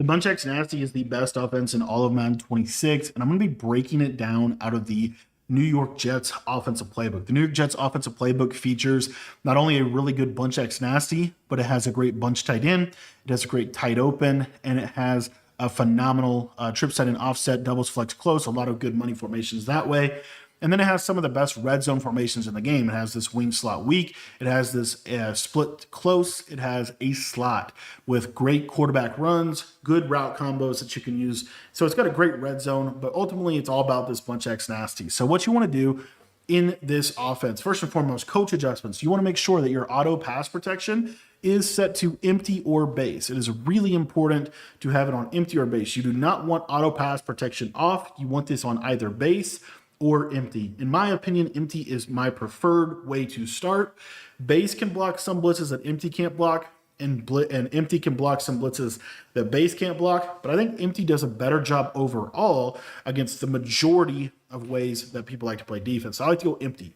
Bunch X Nasty is the best offense in all of Madden 26, and I'm going to be breaking it down out of the New York Jets offensive playbook. The New York Jets offensive playbook features not only a really good Bunch X Nasty, but it has a great bunch tight end, it has a great tight open, and it has a phenomenal trip side and offset, doubles flex close, a lot of good money formations that way. And then it has some of the best red zone formations in the game. It has this wing slot weak. It has this split close. It has a slot with great quarterback runs, good route combos that you can use. So it's got a great red zone, but ultimately it's all about this Bunch X Nasty. So what you want to do in this offense, first and foremost, coach adjustments. You want to make sure that your auto pass protection is set to empty or base. It is really important to have it on empty or base. You do not want auto pass protection off. You want this on either base or empty. In my opinion, empty is my preferred way to start. Base can block some blitzes that empty can't block, and empty can block some blitzes that base can't block. But I think empty does a better job overall against the majority of ways that people like to play defense. So I like to go empty.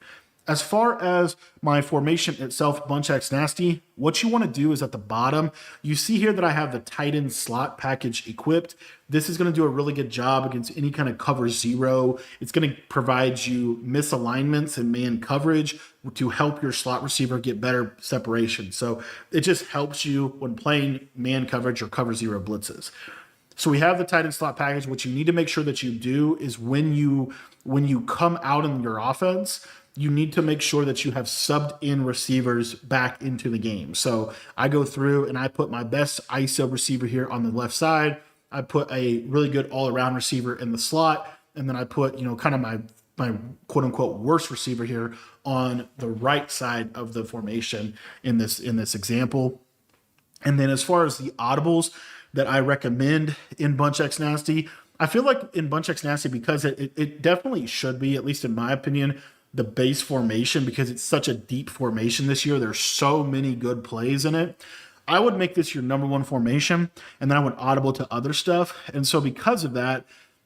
As far as my formation itself, Bunch X Nasty, what you want to do is at the bottom, you see here that I have the tight end slot package equipped. This is going to do a really good job against any kind of cover zero. It's going to provide you misalignments and man coverage to help your slot receiver get better separation. So it just helps you when playing man coverage or cover zero blitzes. So we have the tight end slot package. What you need to make sure that you do is when you come out in your offense, you need to make sure that you have subbed in receivers back into the game. So I go through and I put my best ISO receiver here on the left side. I put a really good all-around receiver in the slot. And then I put, kind of my quote unquote worst receiver here on the right side of the formation in this example. And then as far as the audibles that I recommend in Bunch X Nasty, I feel like in Bunch X Nasty, because it definitely should be, at least in my opinion, the base formation, because it's such a deep formation this year. There's so many good plays in it. I would make this your number one formation, and then I would audible to other stuff. And so because of that,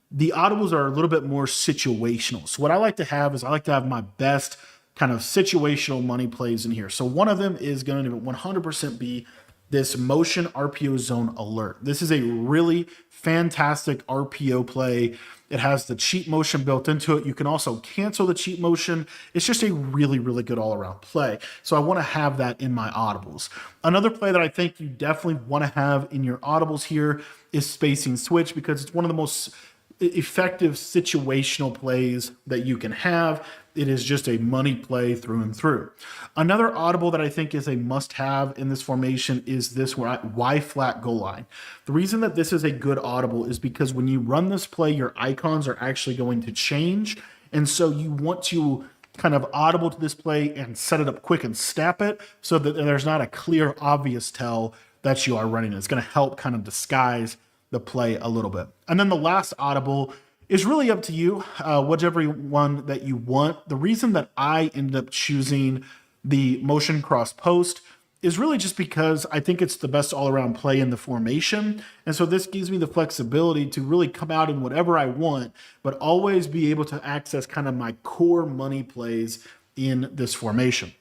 the audibles are a little bit more situational. So what I like to have is I like to have my best kind of situational money plays in here. So one of them is going to 100% be this motion RPO zone alert. This is a really fantastic RPO play. It has the cheat motion built into it. You can also cancel the cheat motion. It's just a really, really good all-around play. So I want to have that in my audibles. Another play that I think you definitely want to have in your audibles here is spacing switch, because it's one of the most effective situational plays that you can have. It is just a money play through and through. Another audible that I think is a must-have in this formation is this Y flat goal line. The reason that this is a good audible is because when you run this play, your icons are actually going to change. And so you want to kind of audible to this play and set it up quick and snap it so that there's not a clear, obvious tell that you are running it. It's going to help kind of disguise the play a little bit. And then the last audible is really up to you, whichever one that you want. The reason that I ended up choosing the motion cross post is really just because I think it's the best all-around play in the formation. And so this gives me the flexibility to really come out in whatever I want, but always be able to access kind of my core money plays in this formation.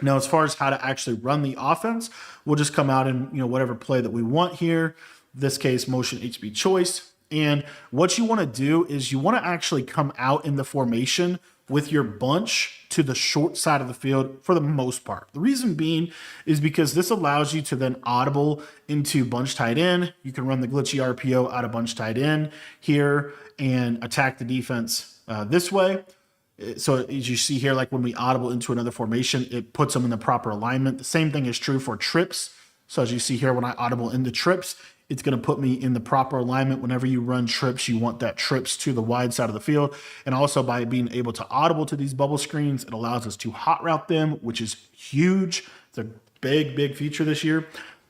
Now, as far as how to actually run the offense, we'll just come out in whatever play that we want here. This case, motion HB choice. And what you want to do is you want to actually come out in the formation with your bunch to the short side of the field for the most part. The reason being is because this allows you to then audible into bunch tight end. You can run the glitchy RPO out of bunch tight end here and attack the defense this way. So as you see here, like when we audible into another formation, it puts them in the proper alignment. The same thing is true for trips. So as you see here, when I audible into trips, it's going to put me in the proper alignment. Whenever you run trips, you want that trips to the wide side of the field. And also by being able to audible to these bubble screens, it allows us to hot route them, which is huge. It's a big, big feature this year.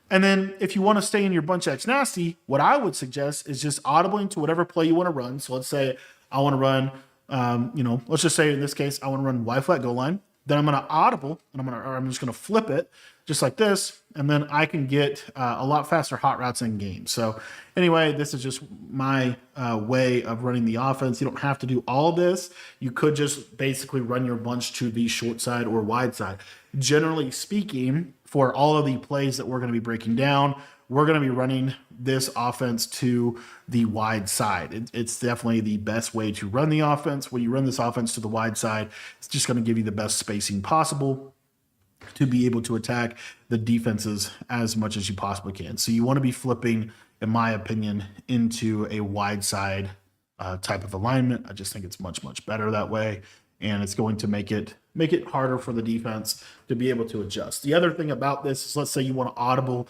And then if you want to stay in your Bunch X Nasty, what I would suggest is just audibling to whatever play you want to run. So let's say I want to run, let's just say in this case, I want to run Y flat goal line. Then I'm going to audible, and I'm just going to flip it just like this, and then I can get a lot faster hot routes in game. So anyway, this is just my way of running the offense. You don't have to do all this. You could just basically run your bunch to the short side or wide side. Generally speaking, for all of the plays that we're going to be breaking down, we're going to be running this offense to the wide side. It's definitely the best way to run the offense. When you run this offense to the wide side, it's just going to give you the best spacing possible to be able to attack the defenses as much as you possibly can. So you want to be flipping, in my opinion, into a wide side type of alignment. I just think it's much, much better that way. And it's going to make it harder for the defense to be able to adjust. The other thing about this is, let's say you want to audible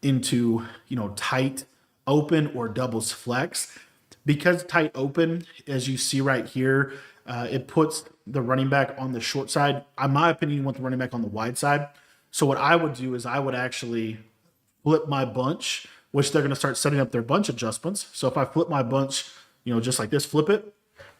into, tight open or doubles flex. Because tight open, as you see right here, it puts the running back on the short side. In my opinion, you want the running back on the wide side. So what I would do is I would actually flip my bunch, which they're going to start setting up their bunch adjustments. So if I flip my bunch, just like this, flip it.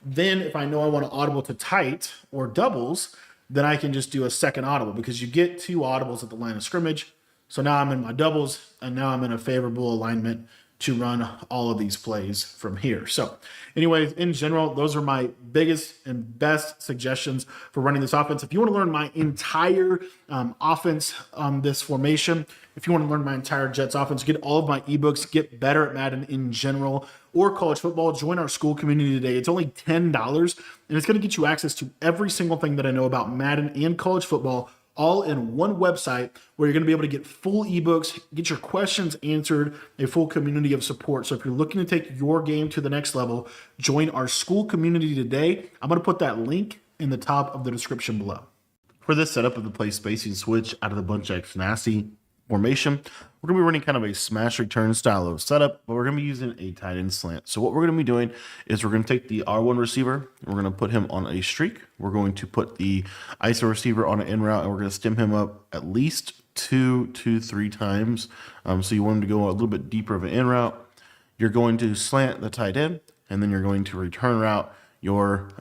Then if I know I want to audible to tight or doubles, then I can just do a second audible, because you get 2 audibles at the line of scrimmage. So now I'm in my doubles, and now I'm in a favorable alignment to run all of these plays from here. So anyways, in general, those are my biggest and best suggestions for running this offense. If you want to learn my entire offense on this formation, if you want to learn my entire Jets offense, get all of my ebooks, get better at Madden in general or college football, join our school community today. It's only $10, and it's going to get you access to every single thing that I know about Madden and college football, all in one website, where you're going to be able to get full ebooks, get your questions answered, a full community of support. So if you're looking to take your game to the next level, join our school community today. I'm going to put that link in the top of the description below. For this setup of the play spacing switch out of the bunch X nasty formation, we're going to be running kind of a smash return style of setup, but we're going to be using a tight end slant. So what we're going to be doing is we're going to take the R1 receiver, and we're going to put him on a streak. We're going to put the ISO receiver on an in route, and we're going to stem him up at least 2 to 3 times. So you want him to go a little bit deeper of an in route. You're going to slant the tight end, and then you're going to return route your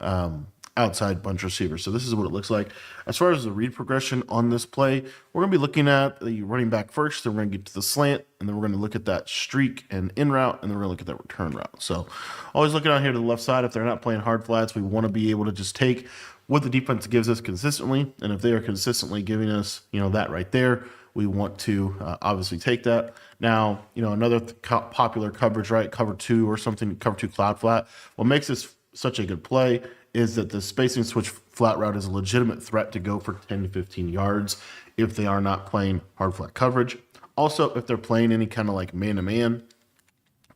outside bunch receiver. So this is what it looks like. As far as the read progression on this play, we're going to be looking at the running back first, then we're going to get to the slant, and then we're going to look at that streak and in route, and then we're going to look at that return route. So always looking out here to the left side. If they're not playing hard flats, we want to be able to just take what the defense gives us consistently. And if they are consistently giving us, that right there, we want to obviously take that. Now, another popular coverage, right? Cover 2 or something, cover 2 cloud flat. What makes this such a good play is that the spacing switch flat route is a legitimate threat to go for 10 to 15 yards if they are not playing hard flat coverage. Also, if they're playing any kind of like man-to-man,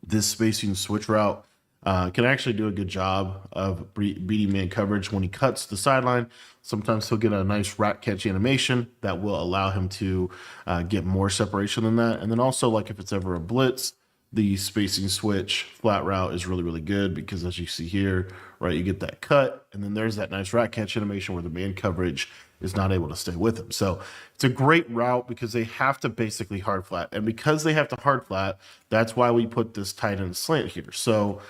this spacing switch route can actually do a good job of beating man coverage. When he cuts the sideline, sometimes he'll get a nice rat catch animation that will allow him to get more separation than that. And then also, like if it's ever a blitz, the spacing switch flat route is really, really good, because as you see here, right, you get that cut, and then there's that nice rat catch animation where the man coverage is not able to stay with him. So it's a great route because they have to basically hard flat. And because they have to hard flat, that's why we put this tight end slant here. So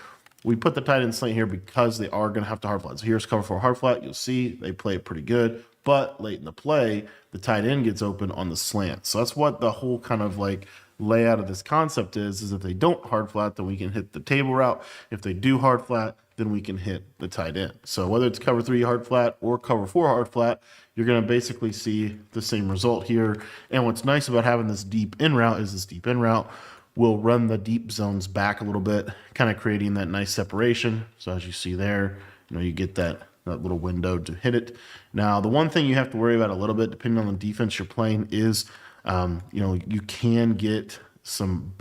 we put the tight end slant here because they are going to have to hard flat. So here's cover 4 hard flat. You'll see they play it pretty good. But late in the play, the tight end gets open on the slant. So that's what the whole kind of like layout of this concept is if they don't hard flat, then we can hit the table route. If they do hard flat, then we can hit the tight end. So whether it's cover 3 hard flat or cover 4 hard flat, you're going to basically see the same result here. And what's nice about having this deep in route is this deep in route will run the deep zones back a little bit, kind of creating that nice separation. So as you see there, you get that little window to hit it. Now, the one thing you have to worry about a little bit, depending on the defense you're playing, is you can get some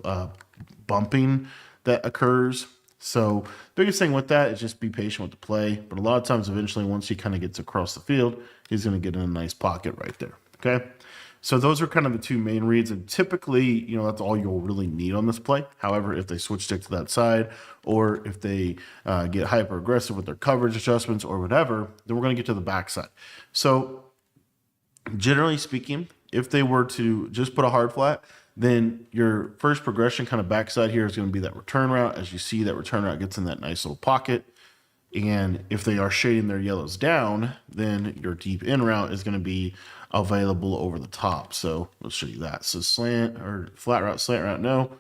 bumping that occurs. So biggest thing with that is just be patient with the play. But a lot of times, eventually, once he kind of gets across the field, he's going to get in a nice pocket right there. Okay. So those are kind of the 2 main reads. And typically, that's all you'll really need on this play. However, if they switch stick to that side, or if they get hyper aggressive with their coverage adjustments or whatever, then we're going to get to the backside. So generally speaking, if they were to just put a hard flat, then your first progression kind of backside here is going to be that return route. As you see, that return route gets in that nice little pocket. And if they are shading their yellows down, then your deep in route is going to be available over the top. So let's show you that. So slant or flat route, slant route, no.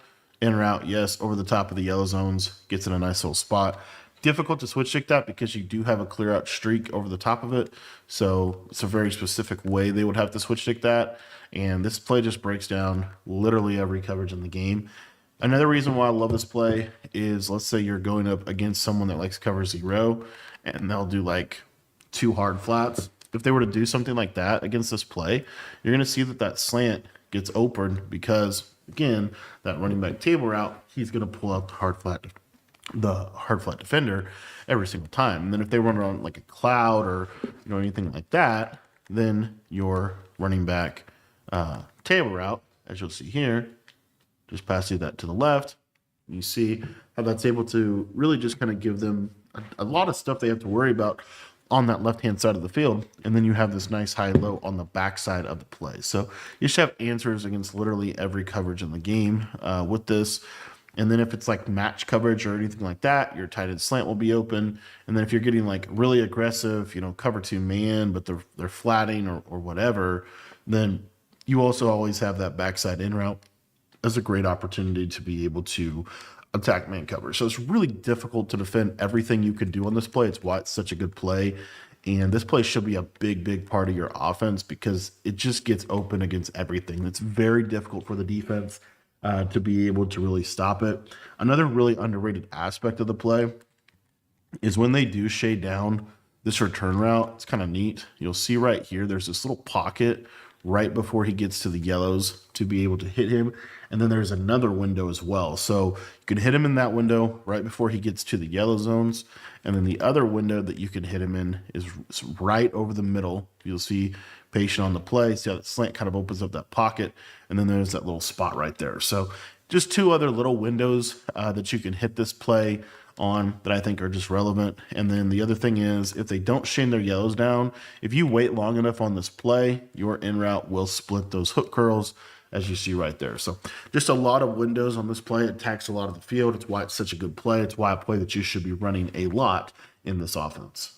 In route, yes. Over the top of the yellow zones, gets in a nice little spot. difficult to switch stick that because you do have a clear out streak over the top of it. So it's a very specific way they would have to switch stick that. And this play just breaks down literally every coverage in the game. Another reason why I love this play is, let's say you're going up against someone that likes cover 0 and they'll do like 2 hard flats. If they were to do something like that against this play, you're going to see that that slant gets open because, again, that running back table route, he's going to pull out the hard flat defender every single time. And then if they run around like a cloud or anything like that, then your running back table route, as you'll see here, just pass you that to the left. You see how that's able to really just kind of give them a lot of stuff they have to worry about on that left-hand side of the field. And then you have this nice high-low on the backside of the play. So you should have answers against literally every coverage in the game with this. And then if it's like match coverage or anything like that, your tight end slant will be open. And then if you're getting like really aggressive, cover 2 man, but they're flatting or whatever, then you also always have that backside in route as a great opportunity to be able to attack man cover. So it's really difficult to defend everything you can do on this play. It's why it's such a good play. And this play should be a big part of your offense because it just gets open against everything. It's very difficult for the defense to be able to really stop it. Another really underrated aspect of the play is when they do shade down this return route. It's kind of neat. You'll see right here, there's this little pocket right before he gets to the yellows to be able to hit him. And then there's another window as well. So you can hit him in that window right before he gets to the yellow zones. And then the other window that you can hit him in is right over the middle. You'll see patient on the play. See how that slant kind of opens up that pocket. And then there's that little spot right there. So just 2 other little windows that you can hit this play on that I think are just relevant. And then the other thing is, if they don't shade their yellows down, if you wait long enough on this play, your in route will split those hook curls, as you see right there. So just a lot of windows on this play. It attacks a lot of the field. It's why it's such a good play. It's why a play that you should be running a lot in this offense.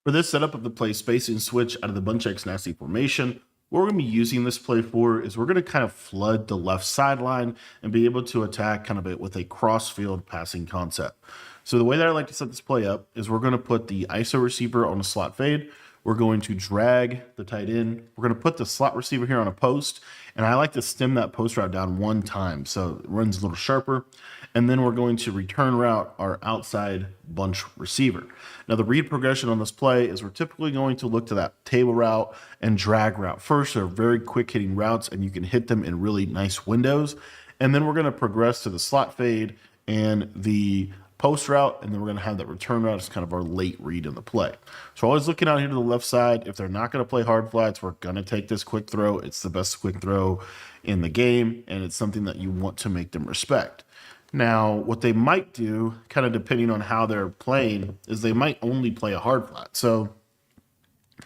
For this setup of the play spacing switch out of the bunch X nasty formation, what we're going to be using this play for is we're going to kind of flood the left sideline and be able to attack kind of it with a cross field passing concept. So the way that I like to set this play up is we're going to put the ISO receiver on a slot fade. We're going to drag the tight end. We're going to put the slot receiver here on a post, and I like to stem that post route down 1 time so it runs a little sharper. And then we're going to return route our outside bunch receiver. Now the read progression on this play is we're typically going to look to that table route and drag route first. They're very quick hitting routes and you can hit them in really nice windows. And then we're going to progress to the slot fade and the post route, and then we're going to have that return route as kind of our late read in the play. So always looking out here to the left side. If they're not going to play hard flats, we're going to take this quick throw. It's the best quick throw in the game, and it's something that you want to make them respect. Now, what they might do, kind of depending on how they're playing, is they might only play a hard flat. So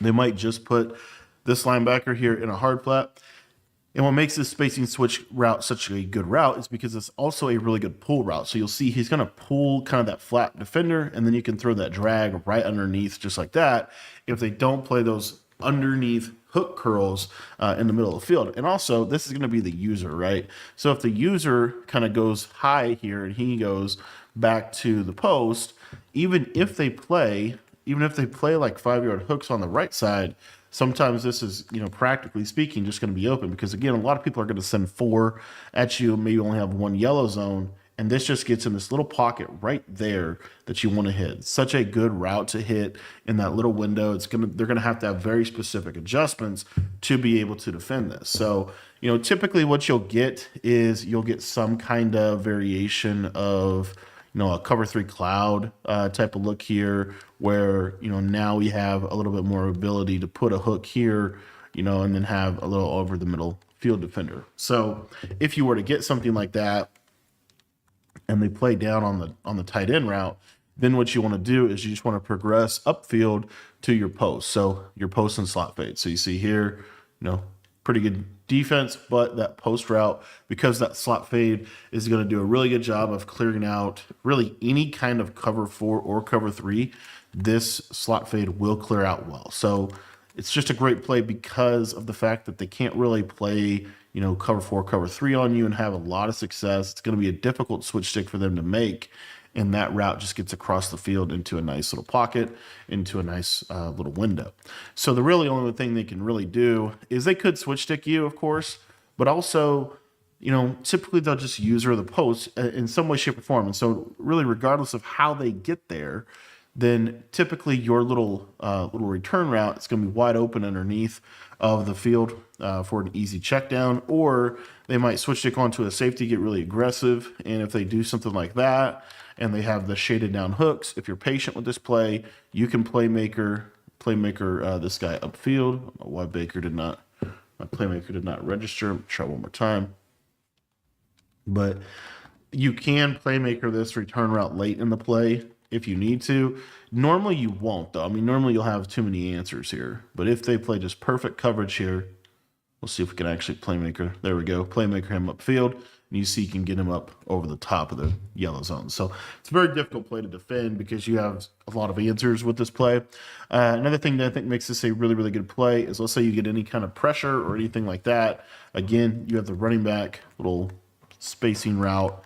they might just put this linebacker here in a hard flat. And what makes this spacing switch route such a good route is because it's also a really good pull route. So you'll see he's going to pull kind of that flat defender, and then you can throw that drag right underneath just like that if they don't play those underneath hook curls in the middle of the field. And also, this is going to be the user, right? So if the user kind of goes high here and he goes back to the post, even if they play like 5-yard hooks on the right side, sometimes this is, practically speaking, just going to be open because, again, a lot of people are going to send 4 at you, maybe only have 1 yellow zone, and this just gets in this little pocket right there that you want to hit. Such a good route to hit in that little window. They're going to have very specific adjustments to be able to defend this. So, typically what you'll get is you'll get some kind of variation of a cover 3 cloud type of look here where, now we have a little bit more ability to put a hook here, and then have a little over the middle field defender. So if you were to get something like that and they play down on the tight end route, then what you want to do is you just want to progress upfield to your post. So your post and slot fade. So you see here, pretty good defense, but that post route, because that slot fade is going to do a really good job of clearing out really any kind of cover 4 or cover 3, this slot fade will clear out well. So it's just a great play because of the fact that they can't really play, cover 4, cover 3 on you and have a lot of success. It's going to be a difficult switch stick for them to make. and that route just gets across the field into a nice little pocket, into a nice little window. So the really only thing they can really do is they could switch stick you, of course, but also, typically they'll just user the post in some way, shape, or form. And so really, regardless of how they get there, then typically your little return route is going to be wide open underneath of the field for an easy check down, or they might switch stick onto a safety, get really aggressive. And if they do something like that and they have the shaded down hooks, if you're patient with this play, you can playmaker this guy upfield. I don't know why my playmaker did not register. Try one more time. But you can playmaker this return route late in the play if you need to. Normally you won't, though. I mean, normally you'll have too many answers here. But if they play just perfect coverage here, we'll see if we can actually playmaker. There we go. Playmaker him upfield. And you see you can get him up over the top of the yellow zone. So it's a very difficult play to defend because you have a lot of answers with this play. Another thing that I think makes this a really, really good play is, let's say you get any kind of pressure or anything like that. Again, you have the running back little spacing route,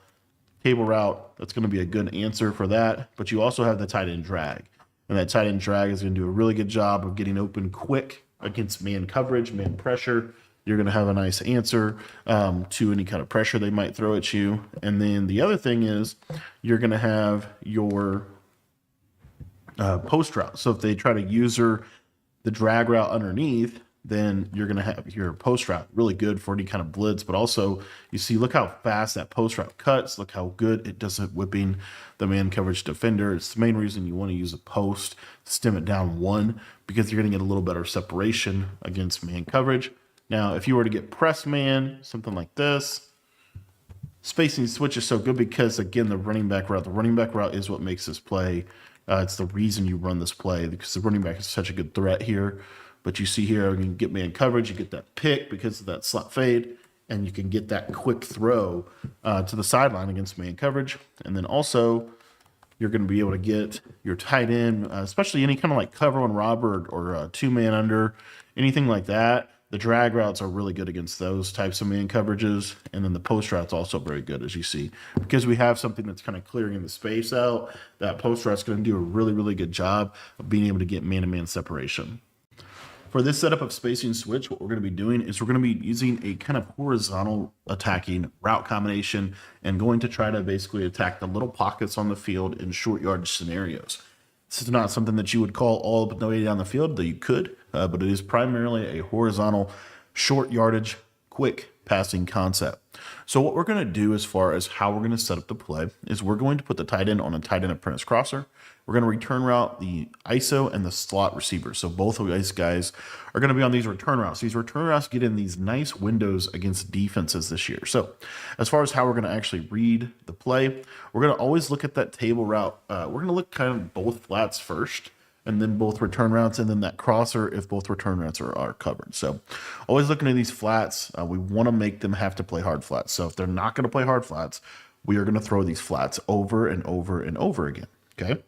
table route. That's going to be a good answer for that. But you also have the tight end drag. And that tight end drag is going to do a really good job of getting open quick against man coverage, man pressure. You're going to have a nice answer to any kind of pressure they might throw at you. And then the other thing is you're going to have your post route. So if they try to user the drag route underneath, then you're going to have your post route really good for any kind of blitz. But also, you see, look how fast that post route cuts. Look how good it does at whipping the man coverage defender. It's the main reason you want to use a post to stem it down one, because you're going to get a little better separation against man coverage. Now, if you were to get press man, something like this, spacing switch is so good because, again, the running back route is what makes this play. It's the reason you run this play, because the running back is such a good threat here. But you see here, you can get man coverage, you get that pick because of that slot fade, and you can get that quick throw to the sideline against man coverage. And then also, you're going to be able to get your tight end, especially any kind of like cover one robber or two-man under, anything like that. The drag routes are really good against those types of man coverages. And then the post route's also very good, as you see. Because we have something that's kind of clearing the space out, that post route's going to do a really, really good job of being able to get man-to-man separation. For this setup of spacing switch, what we're going to be doing is we're going to be using a kind of horizontal attacking route combination and going to try to basically attack the little pockets on the field in short yardage scenarios. This is not something that you would call all but the way down the field, though you could, but it is primarily a horizontal, short yardage, quick passing concept. So what we're going to do as far as how we're going to set up the play is we're going to put the tight end on a tight end apprentice crosser. We're going to return route the ISO and the slot receiver. So both of these guys are going to be on these return routes. These return routes get in these nice windows against defenses this year. So as far as how we're going to actually read the play, we're going to always look at that table route. We're going to look kind of both flats first, and then both return routes, and then that crosser if both return routes are covered. So always looking at these flats, we want to make them have to play hard flats. So if they're not going to play hard flats, we are going to throw these flats over and over and over again, okay?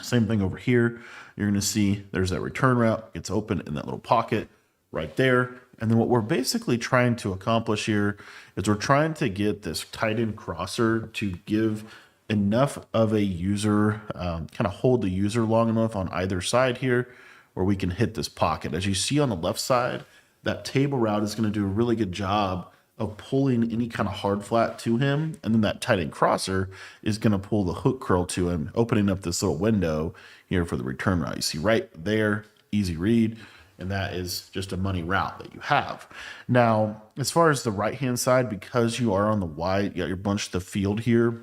Same thing over here. You're going to see there's that return route. It's open in that little pocket right there. And then what we're basically trying to accomplish here is we're trying to get this tight end crosser to give enough of a user, kind of hold the user long enough on either side here where we can hit this pocket. As you see on the left side, that table route is going to do a really good job of pulling any kind of hard flat to him. And then that tight end crosser is going to pull the hook curl to him, opening up this little window here for the return route. You see right there, easy read. And that is just a money route that you have. Now, as far as the right-hand side, because you are on the wide, you got your bunch of the field here,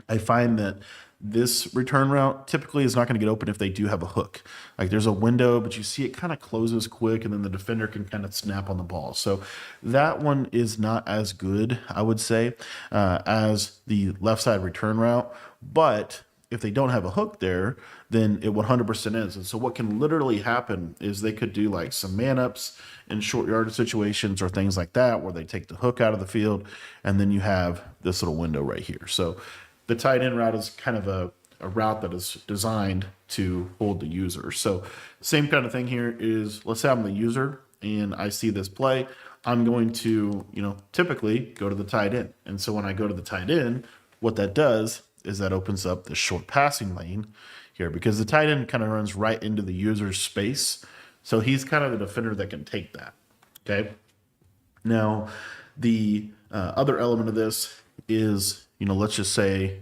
I find that this return route typically is not going to get open if they do have a hook. Like there's a window, but you see it kind of closes quick, and then the defender can kind of snap on the ball. So that one is not as good, I would say, as the left side return route. But if they don't have a hook there, then it 100% is. And so what can literally happen is they could do like some man-ups in short yardage situations or things like that where they take the hook out of the field, and then you have this little window right here. So the tight end route is kind of a route that is designed to hold the user. So same kind of thing here is, let's say I'm the user and I see this play. I'm going to, typically go to the tight end. And so when I go to the tight end, what that does is that opens up the short passing lane here because the tight end kind of runs right into the user's space. So he's kind of the defender that can take that. Okay. Now, the other element of this is, let's just say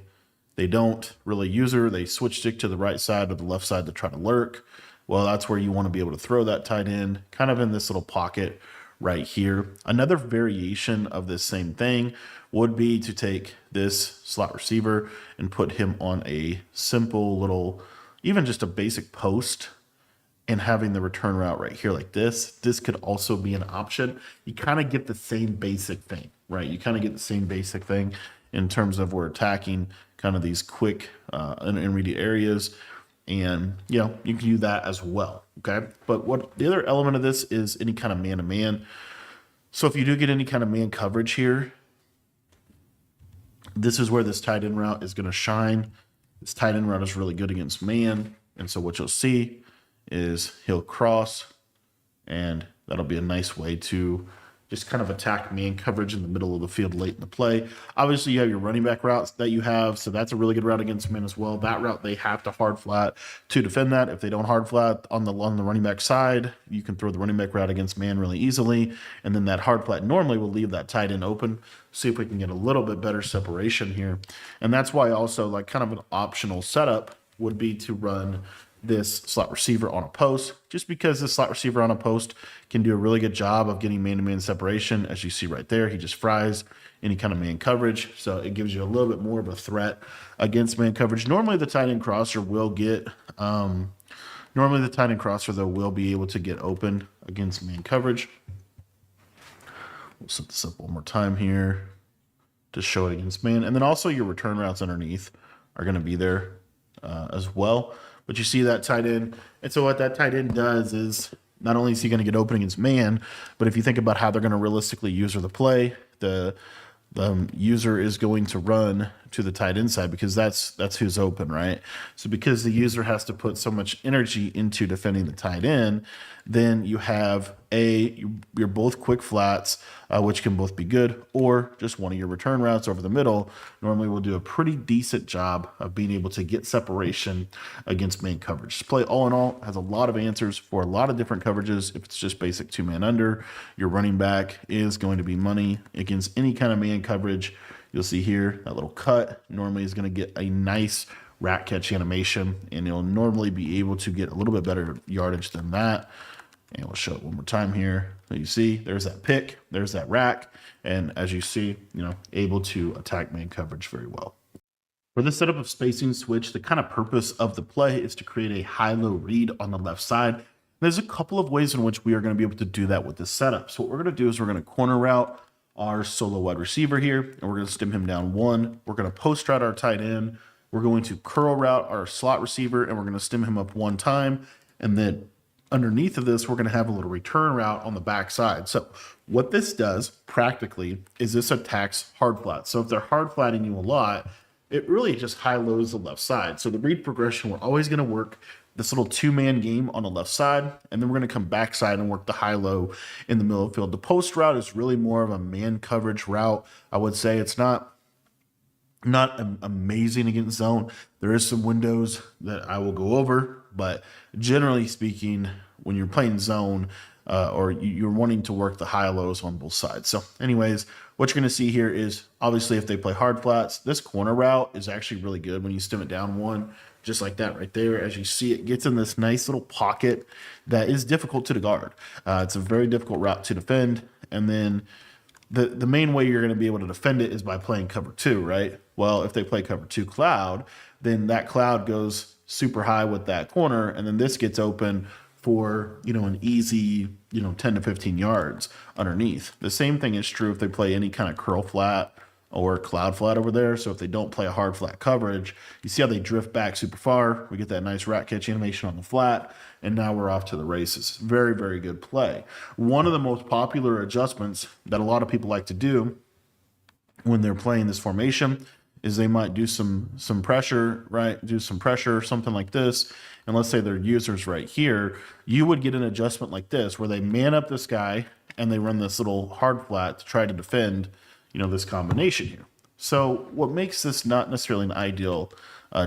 they don't really use her. They switch stick to the right side or the left side to try to lurk. Well, that's where you want to be able to throw that tight end kind of in this little pocket right here. Another variation of this same thing would be to take this slot receiver and put him on a simple little, even just a basic post, and having the return route right here like this. This could also be an option. You kind of get the same basic thing, right? You kind of get the same basic thing in terms of we're attacking kind of these quick intermediate areas. And, you can do that as well, okay? But what the other element of this is any kind of man-to-man. So if you do get any kind of man coverage here, this is where this tight end route is going to shine. This tight end route is really good against man. And so what you'll see is he'll cross, and that'll be a nice way to just kind of attack man coverage in the middle of the field late in the play. Obviously, you have your running back routes that you have, so that's a really good route against man as well. That route, they have to hard flat to defend that. If they don't hard flat on the running back side, you can throw the running back route against man really easily, and then that hard flat normally will leave that tight end open. See if we can get a little bit better separation here. And that's why also, like, kind of an optional setup would be to run this slot receiver on a post, just because the slot receiver on a post can do a really good job of getting man-to-man separation. As you see right there, he just fries any kind of man coverage. So it gives you a little bit more of a threat against man coverage. Normally the tight end crosser will get, though, will be able to get open against man coverage. We'll set this up one more time here to show it against man. And then also your return routes underneath are going to be there as well. But you see that tight end. And so what that tight end does is not only is he going to get open against man, but if you think about how they're going to realistically user the play, the user is going to run to the tight end side because that's who's open, right? So because the user has to put so much energy into defending the tight end, then you have you're both quick flats, which can both be good, or just one of your return routes over the middle normally will do a pretty decent job of being able to get separation against man coverage. This play, all in all, has a lot of answers for a lot of different coverages. If it's just basic two-man under, your running back is going to be money against any kind of man coverage. You'll see here that little cut normally is going to get a nice rack catch animation, and you'll normally be able to get a little bit better yardage than that. And we'll show it one more time here. So you see, there's that pick, there's that rack, and as you see, able to attack man coverage very well. For this setup of spacing switch, the kind of purpose of the play is to create a high-low read on the left side. There's a couple of ways in which we are going to be able to do that with this setup. So what we're going to do is we're going to corner route our solo wide receiver here, and we're going to stem him down one. We're going to post route our tight end. We're going to curl route our slot receiver, and we're going to stem him up one time. And then underneath of this, we're going to have a little return route on the back side. So what this does practically is this attacks hard flats. So if they're hard flatting you a lot, it really just high-lows the left side. So the read progression, we're always going to work this little two-man game on the left side, and then we're going to come backside and work the high-low in the middle of the field. The post route is really more of a man coverage route. I would say it's not amazing against zone. There is some windows that I will go over, but generally speaking, when you're playing zone or you're wanting to work the high-lows on both sides. So anyways, what you're going to see here is obviously if they play hard flats, this corner route is actually really good when you stem it down one, just like that right there. As you see, it gets in this nice little pocket that is difficult to guard. It's a very difficult route to defend. And then the main way you're going to be able to defend it is by playing cover two, right? Well, if they play cover two cloud, then that cloud goes super high with that corner, and then this gets open for, an easy, 10 to 15 yards underneath. The same thing is true if they play any kind of curl flat or cloud flat over there. So if they don't play a hard flat coverage, you see how they drift back super far. We get that nice rat catch animation on the flat, and now we're off to the races. Very, very good play. One of the most popular adjustments that a lot of people like to do when they're playing this formation is they might do some pressure, right? Do some pressure, something like this. And let's say their users right here, you would get an adjustment like this where they man up this guy and they run this little hard flat to try to defend, this combination here. So what makes this not necessarily an ideal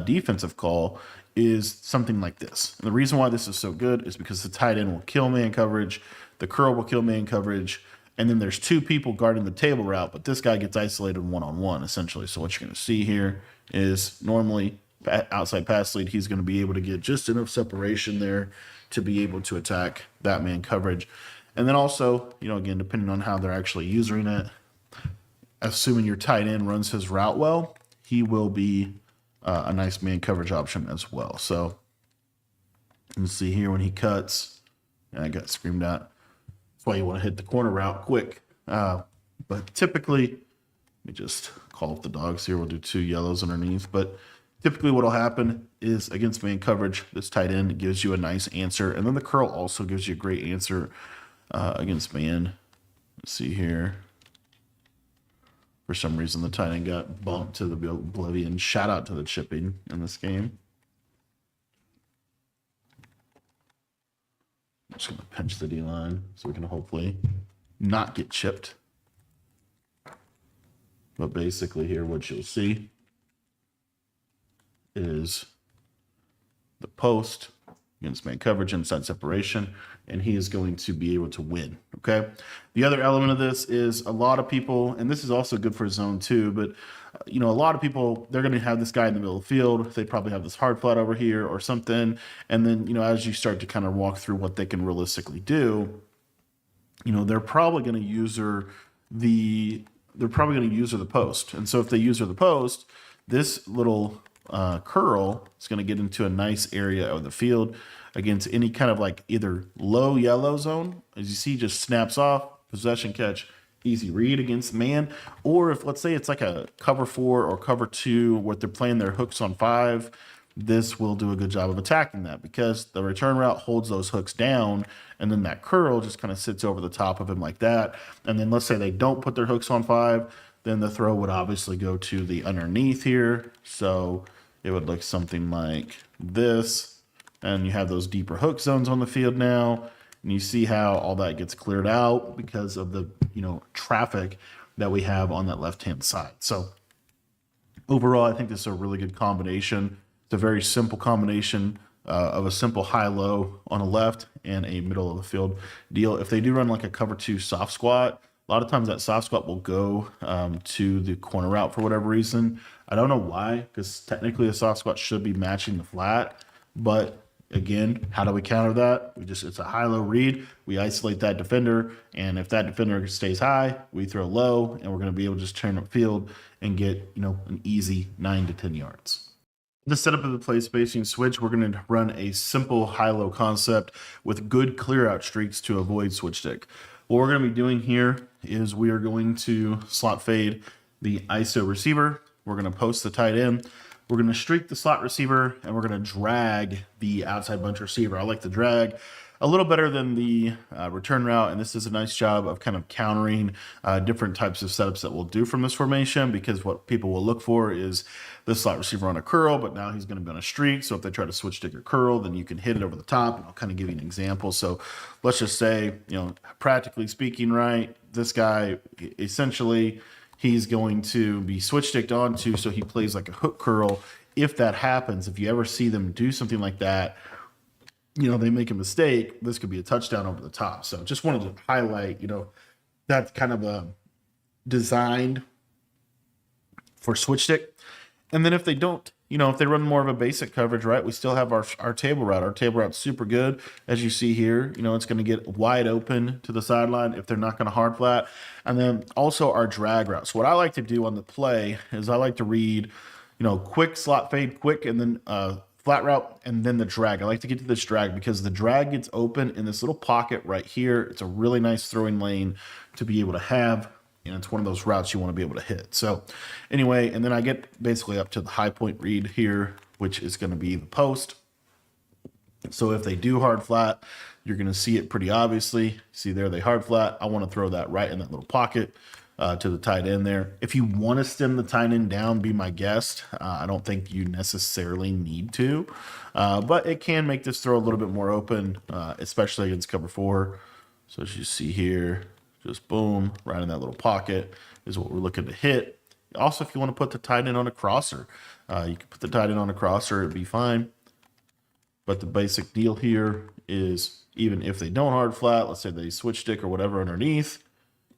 defensive call is something like this. And the reason why this is so good is because the tight end will kill man coverage, the curl will kill man coverage, and then there's two people guarding the table route, but this guy gets isolated one-on-one, essentially. So what you're going to see here is normally outside pass lead, he's going to be able to get just enough separation there to be able to attack that man coverage. And then also, again, depending on how they're actually using it, assuming your tight end runs his route well, he will be a nice man coverage option as well. So you can see here when he cuts, and I got screamed at. That's why you want to hit the corner route quick. But typically, let me just call up the dogs here. We'll do 2 yellows underneath. But typically what will happen is against man coverage, this tight end gives you a nice answer. And then the curl also gives you a great answer against man. Let's see here. For some reason, the tight end got bumped to the oblivion. Shout out to the chipping in this game. I'm just going to pinch the D-line so we can hopefully not get chipped. But basically here, what you'll see is the post against man coverage, inside separation, and he is going to be able to win, okay? The other element of this is a lot of people, and this is also good for zone too, but a lot of people, they're going to have this guy in the middle of the field. They probably have this hard flat over here or something, and then, as you start to kind of walk through what they can realistically do, they're probably going to use the post. And so if they use the post, this little curl is going to get into a nice area of the field against any kind of like either low yellow zone, as you see, just snaps off, possession catch, easy read against man. Or if, let's say, it's like a cover 4 or cover 2 where they're playing their hooks on 5, this will do a good job of attacking that because the return route holds those hooks down, and then that curl just kind of sits over the top of him like that. And then let's say they don't put their hooks on 5, then the throw would obviously go to the underneath here. So it would look something like this. And you have those deeper hook zones on the field now. And you see how all that gets cleared out because of the, traffic that we have on that left-hand side. So overall, I think this is a really good combination. It's a very simple combination of a simple high-low on a left and a middle of the field deal. If they do run like a cover 2 soft squat, a lot of times that soft squat will go to the corner route for whatever reason. I don't know why, because technically the soft squat should be matching the flat. But again, how do we counter that? It's a high-low read. We isolate that defender, and if that defender stays high, we throw low, and we're going to be able to just turn up field and get an easy 9 to 10 yards. The setup of the play spacing switch, we're going to run a simple high-low concept with good clear-out streaks to avoid switch stick. What we're going to be doing here is we are going to slot fade the ISO receiver. We're going to post the tight end. We're going to streak the slot receiver, and we're going to drag the outside bunch receiver. I like the drag a little better than the return route, and this does a nice job of kind of countering different types of setups that we'll do from this formation, because what people will look for is the slot receiver on a curl, but now he's going to be on a streak. So if they try to switch stick or curl, then you can hit it over the top, and I'll kind of give you an example. So let's just say, practically speaking, right, this guy essentially he's going to be switch sticked onto, so he plays like a hook curl. If that happens, if you ever see them do something like that, they make a mistake, this could be a touchdown over the top. So just wanted to highlight, that's kind of designed for switch stick. And then if they don't, if they run more of a basic coverage, right, we still have our table route. Our table route's super good. As you see here, it's going to get wide open to the sideline if they're not going to hard flat. And then also our drag route. So what I like to do on the play is I like to read, quick slot fade, quick, and then flat route, and then the drag. I like to get to this drag because the drag gets open in this little pocket right here. It's a really nice throwing lane to be able to have. And it's one of those routes you want to be able to hit. So anyway, and then I get basically up to the high point read here, which is going to be the post. So if they do hard flat, you're going to see it pretty obviously. See there, they hard flat. I want to throw that right in that little pocket to the tight end there. If you want to stem the tight end down, be my guest. I don't think you necessarily need to, but it can make this throw a little bit more open, especially against cover 4. So as you see here, just boom, right in that little pocket is what we're looking to hit. Also, if you want to put the tight end on a crosser, you can put the tight end on a crosser, it'd be fine. But the basic deal here is even if they don't hard flat, let's say they switch stick or whatever underneath,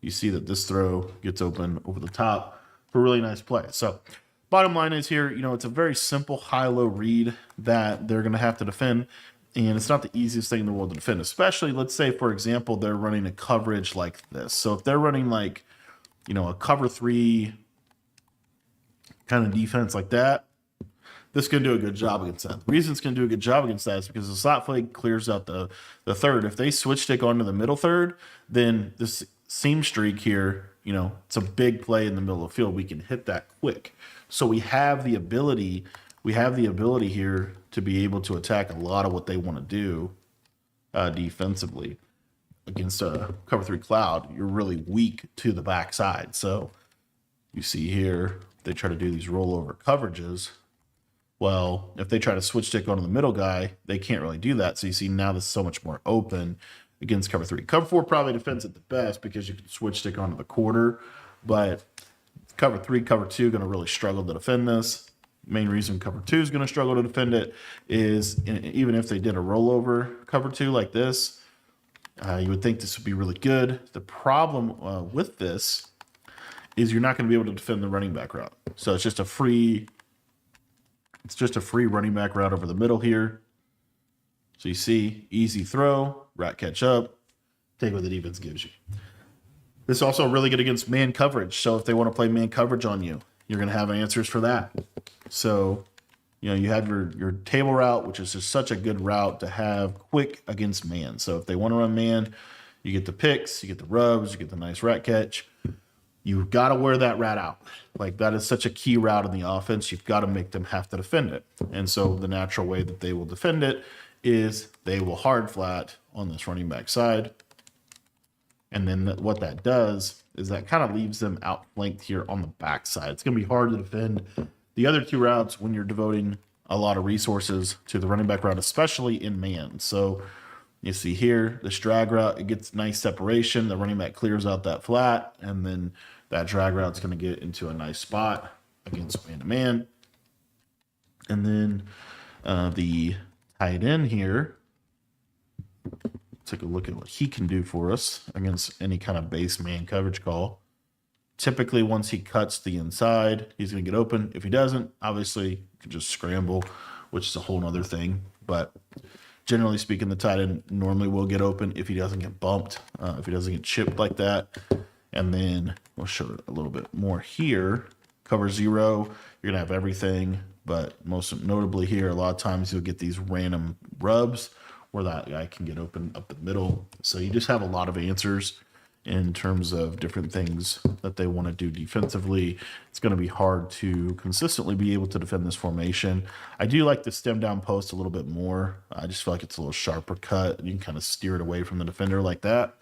you see that this throw gets open over the top for a really nice play. So bottom line is here, it's a very simple high-low read that they're going to have to defend. And it's not the easiest thing in the world to defend, especially, let's say, for example, they're running a coverage like this. So if they're running like, a cover 3 kind of defense like that, this can do a good job against that. The reason it's going to do a good job against that is because the slot flag clears out the third. If they switch stick onto the middle third, then this seam streak here, it's a big play in the middle of the field. We can hit that quick. So we have the ability here to be able to attack a lot of what they want to do defensively against a cover 3 cloud. You're really weak to the backside. So you see here, they try to do these rollover coverages. Well, if they try to switch stick onto the middle guy, they can't really do that. So you see now this is so much more open against cover 3. Cover 4 probably defends it the best because you can switch stick onto the quarter, but cover 3, cover 2 going to really struggle to defend this. Main reason cover 2 is going to struggle to defend it is even if they did a rollover cover 2 like this, you would think this would be really good. The problem with this is you're not going to be able to defend the running back route. So it's just a free running back route over the middle here. So you see, easy throw, rat catch up, take what the defense gives you. This is also really good against man coverage. So if they want to play man coverage on you, you're going to have answers for that. So, you have your table route, which is just such a good route to have quick against man. So if they want to run man, you get the picks, you get the rubs, you get the nice rat catch. You've got to wear that rat out. Like, that is such a key route in the offense. You've got to make them have to defend it. And so the natural way that they will defend it is they will hard flat on this running back side. And then what that does is that kind of leaves them outflanked here on the backside. It's going to be hard to defend the other two routes when you're devoting a lot of resources to the running back route, especially in man. So you see here, this drag route, it gets nice separation. The running back clears out that flat, and then that drag route is going to get into a nice spot against man-to-man. And then the tight end here, take a look at what he can do for us against any kind of base man coverage call. Typically, once he cuts the inside, he's going to get open. If he doesn't, obviously, you can just scramble, which is a whole other thing. But generally speaking, the tight end normally will get open if he doesn't get bumped, if he doesn't get chipped like that. And then we'll show it a little bit more here. Cover 0, you're going to have everything. But most notably here, a lot of times you'll get these random rubs where that guy can get open up the middle. So you just have a lot of answers in terms of different things that they want to do defensively. It's going to be hard to consistently be able to defend this formation. I do like the stem down post a little bit more. I just feel like it's a little sharper cut. You can kind of steer it away from the defender like that.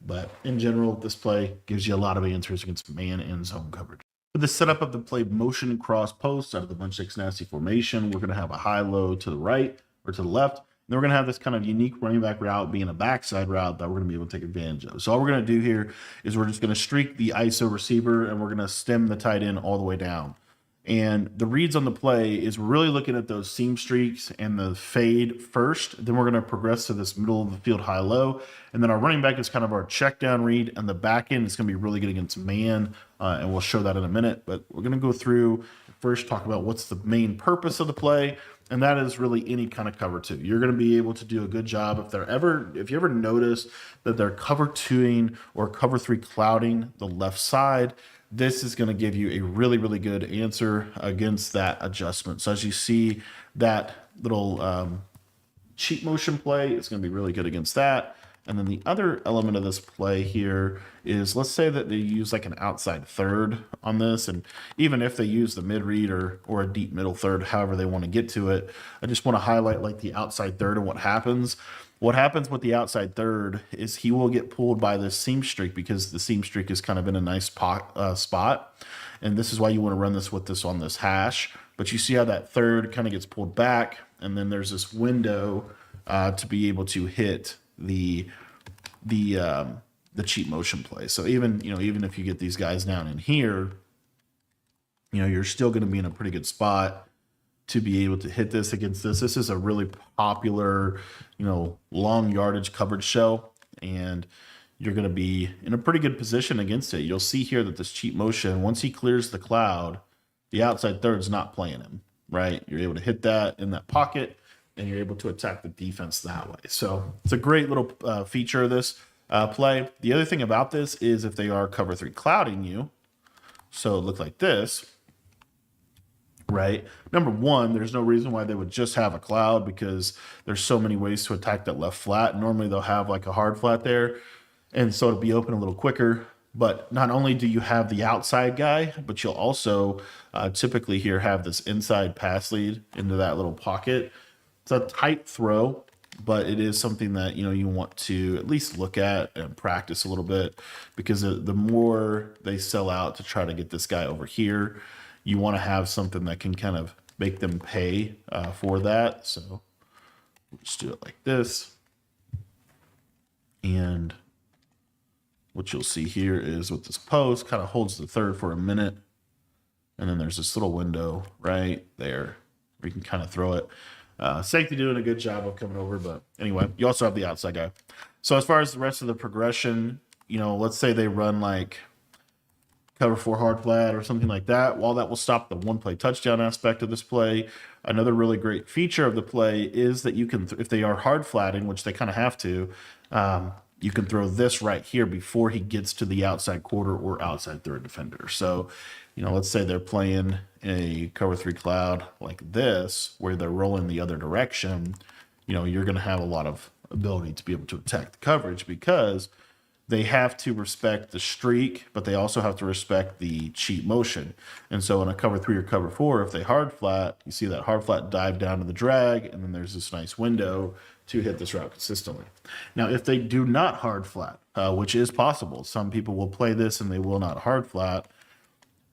But in general, this play gives you a lot of answers against man and zone coverage. For the setup of the play motion cross post out of the bunch X nasty formation, we're going to have a high-low to the right or to the left. Then we're going to have this kind of unique running back route being a backside route that we're going to be able to take advantage of. So all we're going to do here is we're just going to streak the ISO receiver, and we're going to stem the tight end all the way down. And the reads on the play is we're really looking at those seam streaks and the fade first. Then we're going to progress to this middle of the field high-low. And then our running back is kind of our check down read, and the back end is going to be really good against man. And we'll show that in a minute. But we're going to go through first, talk about what's the main purpose of the play. And that is really any kind of cover 2. You're going to be able to do a good job if you ever notice that they're cover 2ing or cover 3 clouding the left side. This is going to give you a really, really good answer against that adjustment. So as you see that little cheat motion play, it's going to be really good against that. And then the other element of this play here is, let's say that they use like an outside third on this. And even if they use the mid read or a deep middle third, however they want to get to it, I just want to highlight like the outside third and what happens. What happens with the outside third is he will get pulled by this seam streak because the seam streak is kind of in a nice spot. And this is why you want to run this with this on this hash. But you see how that third kind of gets pulled back. And then there's this window to be able to hit the cheat motion play. So even if you get these guys down in here, you're still going to be in a pretty good spot to be able to hit this against this. This is a really popular, long yardage coverage shell, and you're going to be in a pretty good position against it. You'll see here that this cheat motion, once he clears the cloud, the outside third's not playing him, right? You're able to hit that in that pocket, and you're able to attack the defense that way. So it's a great little feature of this play. The other thing about this is if they are cover 3 clouding you, so it looked like this, right? Number one, there's no reason why they would just have a cloud because there's so many ways to attack that left flat. Normally they'll have like a hard flat there, and so it'll be open a little quicker. But not only do you have the outside guy, but you'll also typically here have this inside pass lead into that little pocket. It's a tight throw, but it is something that you want to at least look at and practice a little bit, because the more they sell out to try to get this guy over here, you want to have something that can kind of make them pay for that. So let's do it like this. And what you'll see here is with this post, kind of holds the third for a minute. And then there's this little window right there where you can kind of throw it. Safety doing a good job of coming over, but anyway, you also have the outside guy. So as far as the rest of the progression, let's say they run like cover 4 hard flat or something like that. While that will stop the one play touchdown aspect of this play, another really great feature of the play is that you can, if they are hard flatting, which they kind of have to, you can throw this right here before he gets to the outside quarter or outside third defender. So, let's say they're playing a cover 3 cloud like this, where they're rolling the other direction, you're going to have a lot of ability to be able to attack the coverage, because they have to respect the streak, but they also have to respect the cheat motion. And so in a cover 3 or cover 4, if they hard flat, you see that hard flat dive down to the drag, and then there's this nice window to hit this route consistently. Now, if they do not hard flat, which is possible, some people will play this and they will not hard flat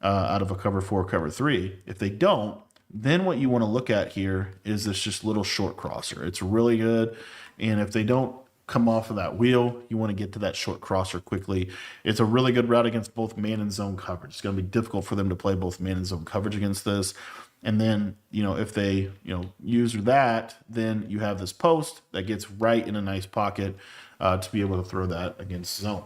out of a cover 4, cover 3. If they don't, then what you want to look at here is this just little short crosser. It's really good. And if they don't come off of that wheel, you want to get to that short crosser quickly. It's a really good route against both man and zone coverage. It's going to be difficult for them to play both man and zone coverage against this. And then, if they, use that, then you have this post that gets right in a nice pocket to be able to throw that against zone.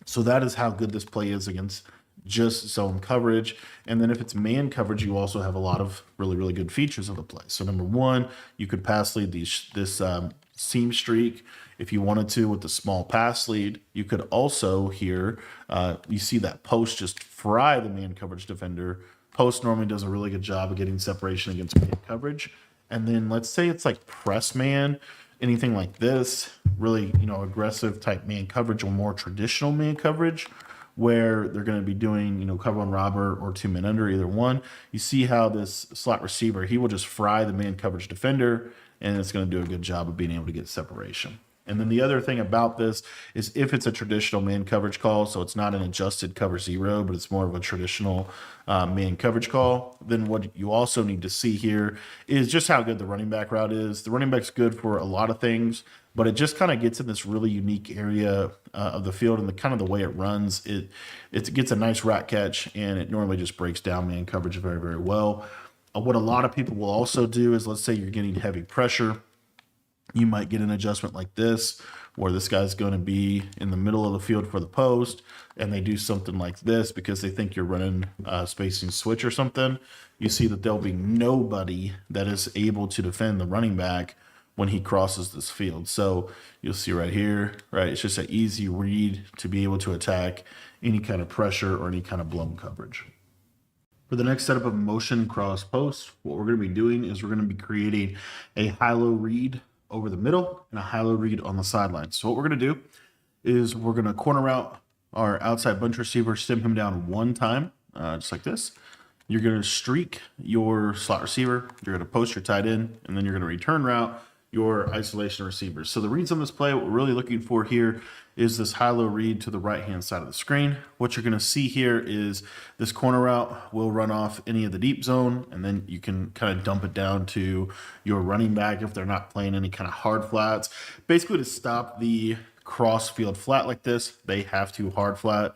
So that is how good this play is against just zone coverage. And then if it's man coverage, you also have a lot of really, really good features of the play. So number one, you could pass lead this seam streak if you wanted to with the small pass lead. You could also here, you see that post just fry the man coverage defender. Post normally does a really good job of getting separation against man coverage. And then let's say it's like press man, anything like this, really, aggressive type man coverage or more traditional man coverage, where they're going to be doing, cover 1 robber or 2 men under, either one. You see how this slot receiver, he will just fry the man coverage defender, and it's going to do a good job of being able to get separation. And then the other thing about this is if it's a traditional man coverage call, so it's not an adjusted cover 0, but it's more of a traditional man coverage call, then what you also need to see here is just how good the running back route is. The running back's good for a lot of things, but it just kind of gets in this really unique area of the field, and the kind of the way it runs, it gets a nice rat catch, and it normally just breaks down man coverage very, very well. What a lot of people will also do is, let's say you're getting heavy pressure, you might get an adjustment like this, where this guy's going to be in the middle of the field for the post, and they do something like this because they think you're running spacing switch or something. You see that there'll be nobody that is able to defend the running back when he crosses this field. So you'll see right here, right? It's just an easy read to be able to attack any kind of pressure or any kind of blown coverage. For the next setup of motion cross post, what we're going to be doing is we're going to be creating a high-low read over the middle and a high-low read on the sideline. So what we're going to do is we're going to corner out our outside bunch receiver, stem him down 1 time, just like this. You're going to streak your slot receiver. You're going to post your tight end, and then you're going to return route your isolation receivers. So the reads on this play, what we're really looking for here is this high-low read to the right-hand side of the screen. What you're going to see here is this corner route will run off any of the deep zone, and then you can kind of dump it down to your running back if they're not playing any kind of hard flats, basically to stop the cross field flat like this, they have to hard flat,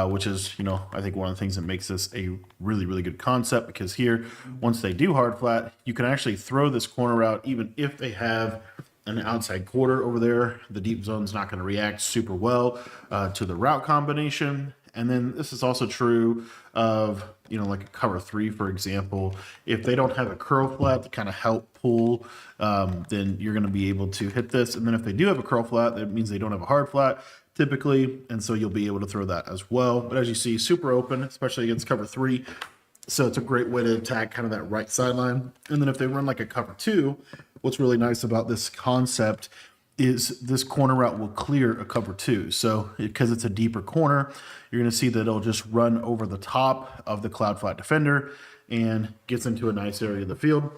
which is, you know, I think one of the things that makes this a really, really good concept, because here, once they do hard flat, you can actually throw this corner route even if they have an outside quarter over there. The deep zone's not going to react super well to the route combination. And then this is also true of, you know, like a cover 3, for example. If they don't have a curl flat to kind of help pull, then you're going to be able to hit this. And then if they do have a curl flat, that means they don't have a hard flat typically. And so you'll be able to throw that as well. But as you see, super open, especially against cover 3. So it's a great way to attack kind of that right sideline. And then if they run like a cover 2, what's really nice about this concept is this corner route will clear a cover 2. So because it's a deeper corner, you're going to see that it'll just run over the top of the cloud flat defender and gets into a nice area of the field.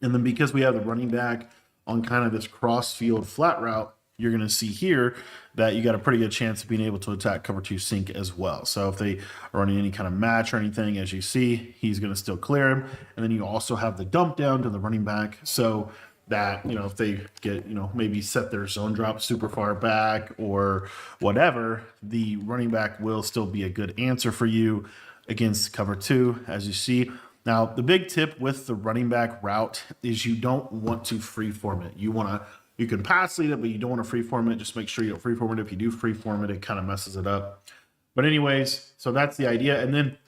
And then because we have the running back on kind of this cross field flat route, you're going to see here that you got a pretty good chance of being able to attack cover 2 sink as well. So if they are running any kind of match or anything, as you see, he's going to still clear him. And then you also have the dump down to the running back. So that, you know, if they get, you know, maybe set their zone drop super far back or whatever, the running back will still be a good answer for you against cover 2, as you see. Now, the big tip with the running back route is you don't want to freeform it. You can pass lead it, but you don't want to freeform it. Just make sure you don't freeform it. If you do freeform it, it kind of messes it up. But anyways, so that's the idea. And then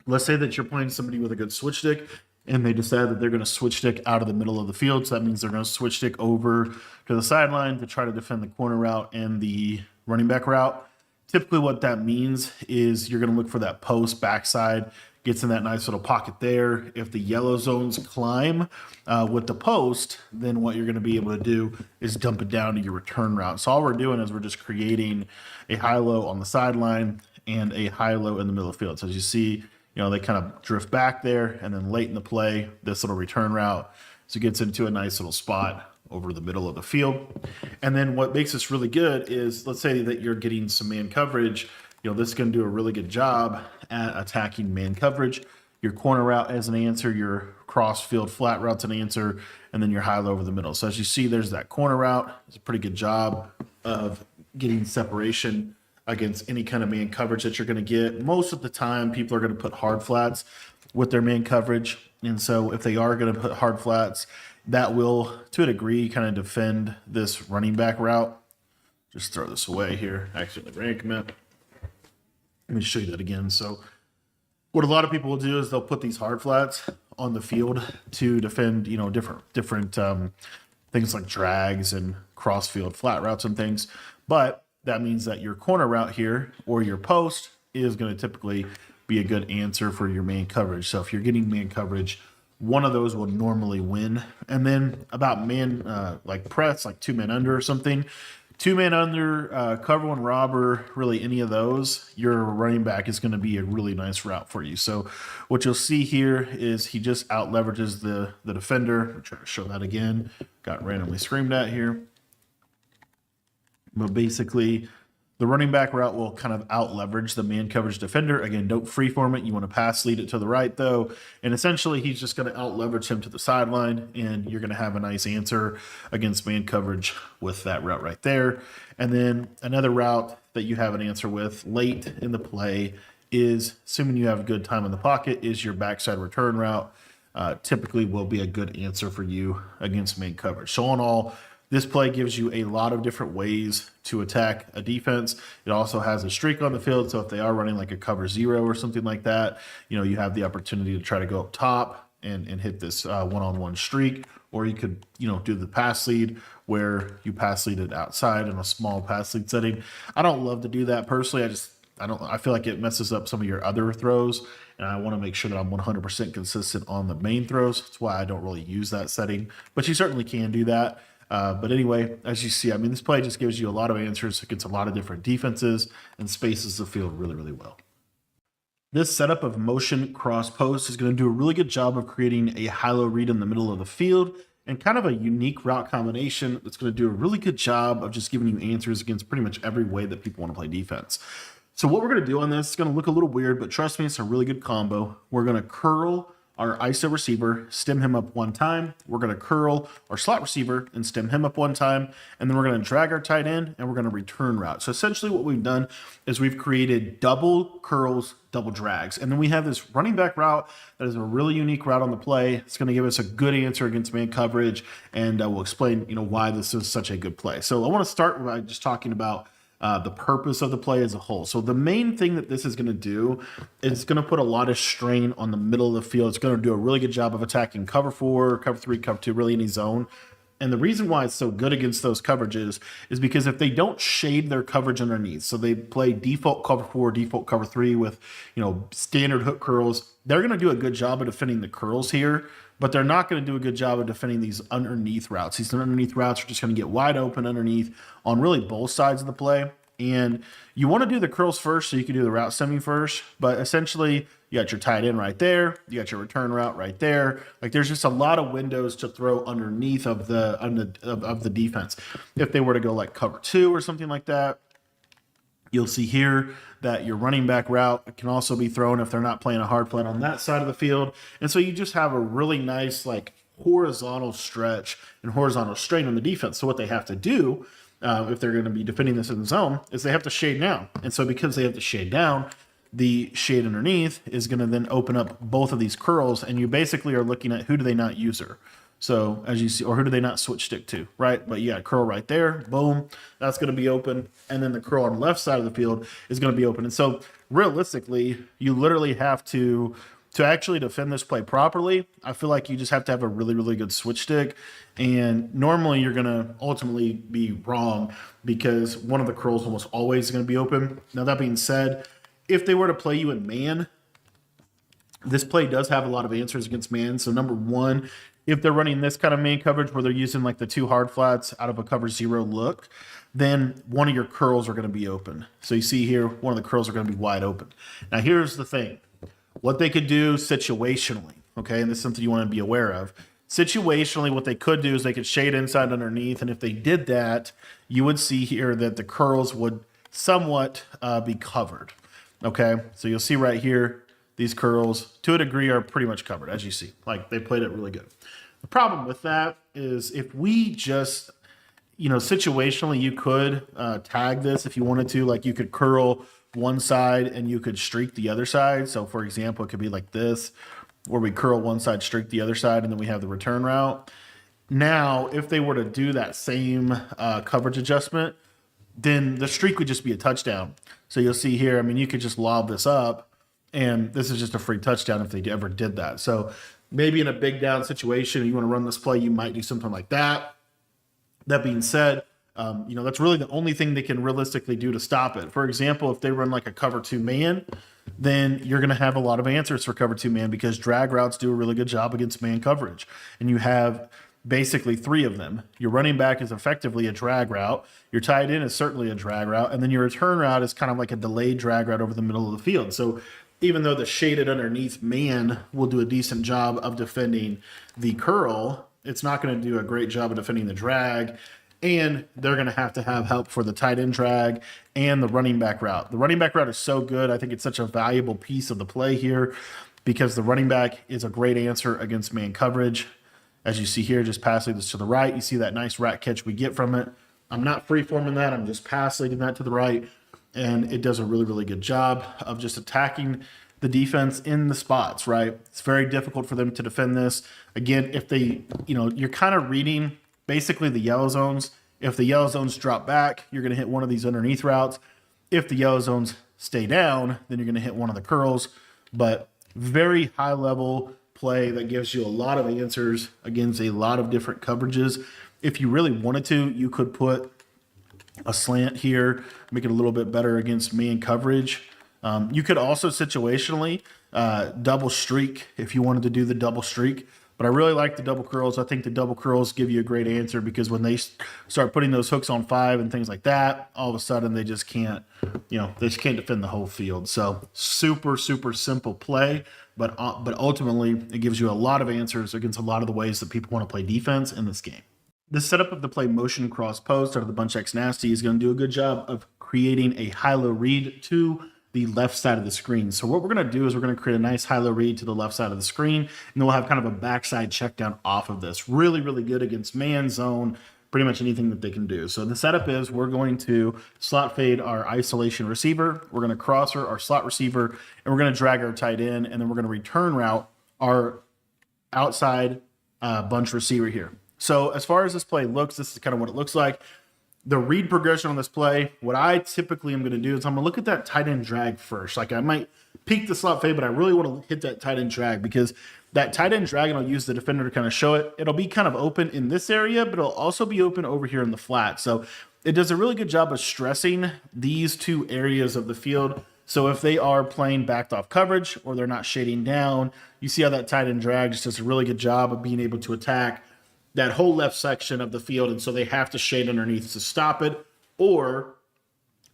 let's say that you're playing somebody with a good switch stick, and they decide that they're going to switch stick out of the middle of the field. So that means they're going to switch stick over to the sideline to try to defend the corner route and the running back route. Typically what that means is you're going to look for that post backside, gets in that nice little pocket there. If the yellow zones climb with the post, then what you're going to be able to do is dump it down to your return route. So all we're doing is we're just creating a high-low on the sideline and a high-low in the middle of the field. So as you see, you know, they kind of drift back there, and then late in the play, this little return route, so it gets into a nice little spot over the middle of the field. And then what makes this really good is, let's say that you're getting some man coverage. You know, this is going to do a really good job at attacking man coverage. Your corner route as an answer, your cross field flat route's an answer, and then your high low over the middle. So as you see, there's that corner route. It's a pretty good job of getting separation against any kind of man coverage that you're going to get. Most of the time, people are going to put hard flats with their man coverage. And so if they are going to put hard flats, that will, to a degree, kind of defend this running back route. Just throw this away here. Actually, the rank commit. Let me show you that again. So what a lot of people will do is they'll put these hard flats on the field to defend, you know, different things like drags and cross field flat routes and things. But that means that your corner route here or your post is going to typically be a good answer for your man coverage. So if you're getting man coverage, one of those will normally win. And then about man, like press, like 2 men under or something, 2 man under, cover one robber, really any of those, your running back is going to be a really nice route for you. So what you'll see here is he just out leverages the defender. I'll try to show that again. Got randomly screamed at here. But basically, the running back route will kind of out leverage the man coverage defender. Again, don't freeform it. You want to pass lead it to the right, though. And essentially, he's just going to out leverage him to the sideline, and you're going to have a nice answer against man coverage with that route right there. And then another route that you have an answer with late in the play is, assuming you have a good time in the pocket, is your backside return route. Typically will be a good answer for you against man coverage. So all in all, this play gives you a lot of different ways to attack a defense. It also has a streak on the field, so if they are running like a cover 0 or something like that, you know, you have the opportunity to try to go up top and hit this one-on-one streak. Or you could, you know, do the pass lead where you pass lead it outside in a small pass lead setting. I don't love to do that personally. I feel like it messes up some of your other throws, and I want to make sure that I'm 100% consistent on the main throws. That's why I don't really use that setting, but you certainly can do that. But anyway, as you see, I mean, this play just gives you a lot of answers against a lot of different defenses and spaces the field really, really well. This setup of motion cross post is going to do a really good job of creating a high-low read in the middle of the field and kind of a unique route combination that's going to do a really good job of just giving you answers against pretty much every way that people want to play defense. So what we're going to do on this is going to look a little weird, but trust me, it's a really good combo. We're going to curl our ISO receiver, stem him up one time. We're going to curl our slot receiver and stem him up one time. And then we're going to drag our tight end and we're going to return route. So essentially what we've done is we've created double curls, double drags. And then we have this running back route that is a really unique route on the play. It's going to give us a good answer against man coverage. And we'll explain, why this is such a good play. So I want to start by just talking about the purpose of the play as a whole. So the main thing that this is going to do is it's going to put a lot of strain on the middle of the field. It's going to do a really good job of attacking cover 4, cover 3, cover 2, really any zone. And the reason why it's so good against those coverages is because if they don't shade their coverage underneath, so they play default cover 4, default cover 3 with, standard hook curls, they're going to do a good job of defending the curls here, but they're not going to do a good job of defending these underneath routes. These underneath routes are just going to get wide open underneath on really both sides of the play. And you want to do the curls first so you can do the route stemming first, but essentially you got your tight end right there, you got your return route right there. Like there's just a lot of windows to throw underneath of the defense. If they were to go like cover 2 or something like that, you'll see here that your running back route can also be thrown if they're not playing a hard flat on that side of the field. And so you just have a really nice like horizontal stretch and horizontal strain on the defense. So what they have to do if they're going to be defending this in the zone is they have to shade down. And so because they have to shade down, the shade underneath is going to then open up both of these curls, and you basically are looking at who do they not user. So as you see, or who do they not switch stick to, right? But you got a curl right there, boom, that's going to be open. And then the curl on the left side of the field is going to be open. And so realistically, you literally have to actually defend this play properly. I feel like you just have to have a really, really good switch stick. And normally you're going to ultimately be wrong because one of the curls almost always is going to be open. Now that being said, if they were to play you in man, this play does have a lot of answers against man. So number one, if they're running this kind of man coverage where they're using like the 2 hard flats out of a cover 0 look, then one of your curls are going to be open. So you see here, one of the curls are going to be wide open. Now here's the thing. What they could do situationally, okay, and this is something you want to be aware of. Situationally, what they could do is they could shade inside underneath, and if they did that, you would see here that the curls would somewhat be covered, okay? So you'll see right here, these curls, to a degree, are pretty much covered, as you see. Like, they played it really good. The problem with that is if we just, situationally, you could tag this if you wanted to. Like, you could curl one side and you could streak the other side. So, for example, it could be like this, where we curl one side, streak the other side, and then we have the return route. Now, if they were to do that same coverage adjustment, then the streak would just be a touchdown. So you'll see here, you could just lob this up, and this is just a free touchdown if they ever did that. So maybe in a big down situation, you want to run this play, you might do something like that. That being said, that's really the only thing they can realistically do to stop it. For example, if they run like a cover 2 man, then you're going to have a lot of answers for cover 2 man because drag routes do a really good job against man coverage. And you have basically 3 of them. Your running back is effectively a drag route. Your tight end is certainly a drag route. And then your return route is kind of like a delayed drag route over the middle of the field. So even though the shaded underneath man will do a decent job of defending the curl, it's not going to do a great job of defending the drag. And they're going to have help for the tight end drag and the running back route. The running back route is so good. I think it's such a valuable piece of the play here because the running back is a great answer against man coverage. As you see here, just passing this to the right, you see that nice rat catch we get from it. I'm not free-forming that. I'm just passing that to the right. And it does a really, really good job of just attacking the defense in the spots, right? It's very difficult for them to defend this. Again, if they, you're kind of reading basically the yellow zones. If the yellow zones drop back, you're going to hit one of these underneath routes. If the yellow zones stay down, then you're going to hit one of the curls. But very high level play that gives you a lot of answers against a lot of different coverages. If you really wanted to, you could put a slant here, make it a little bit better against man coverage. You could also situationally double streak if you wanted to do the double streak. But I really like the double curls. I think the double curls give you a great answer because when they start putting those hooks on 5 and things like that, all of a sudden they just can't, they just can't defend the whole field. So super, super simple play, but ultimately it gives you a lot of answers against a lot of the ways that people want to play defense in this game. The setup of the play motion cross post out of the bunch X nasty is going to do a good job of creating a high-low read to the left side of the screen. So what we're going to do is we're going to create a nice high-low read to the left side of the screen, and then we'll have kind of a backside check down off of this. Really, really good against man, zone, pretty much anything that they can do. So the setup is we're going to slot fade our isolation receiver. We're going to crosser our slot receiver, and we're going to drag our tight end, and then we're going to return route our outside bunch receiver here. So as far as this play looks, this is kind of what it looks like. The read progression on this play, what I typically am going to do is I'm going to look at that tight end drag first. Like I might peek the slot fade, but I really want to hit that tight end drag because that tight end drag, and I'll use the defender to kind of show it. It'll be kind of open in this area, but it'll also be open over here in the flat. So it does a really good job of stressing these two areas of the field. So if they are playing backed off coverage or they're not shading down, you see how that tight end drag just does a really good job of being able to attack that whole left section of the field. And so they have to shade underneath to stop it, or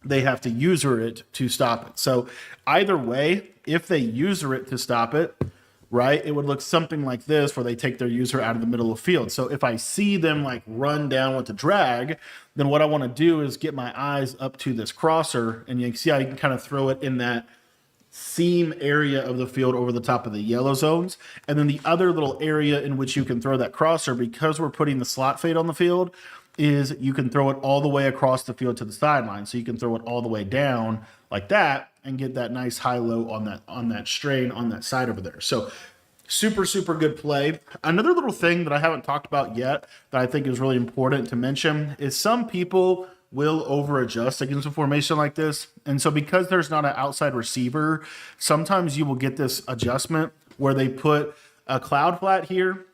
they have to user it to stop it. So either way, if they user it to stop it, right, it would look something like this where they take their user out of the middle of the field. So if I see them like run down with the drag, then what I want to do is get my eyes up to this crosser, and you can see how you can kind of throw it in that seam area of the field over the top of the yellow zones. And then the other little area in which you can throw that crosser, because we're putting the slot fade on the field, is you can throw it all the way across the field to the sideline. So you can throw it all the way down like that and get that nice high-low on that strain on that side over there. So super, super good play. Another little thing that I haven't talked about yet that I think is really important to mention is some people will over adjust against a formation like this. And so because there's not an outside receiver, sometimes you will get this adjustment where they put a cloud flat here,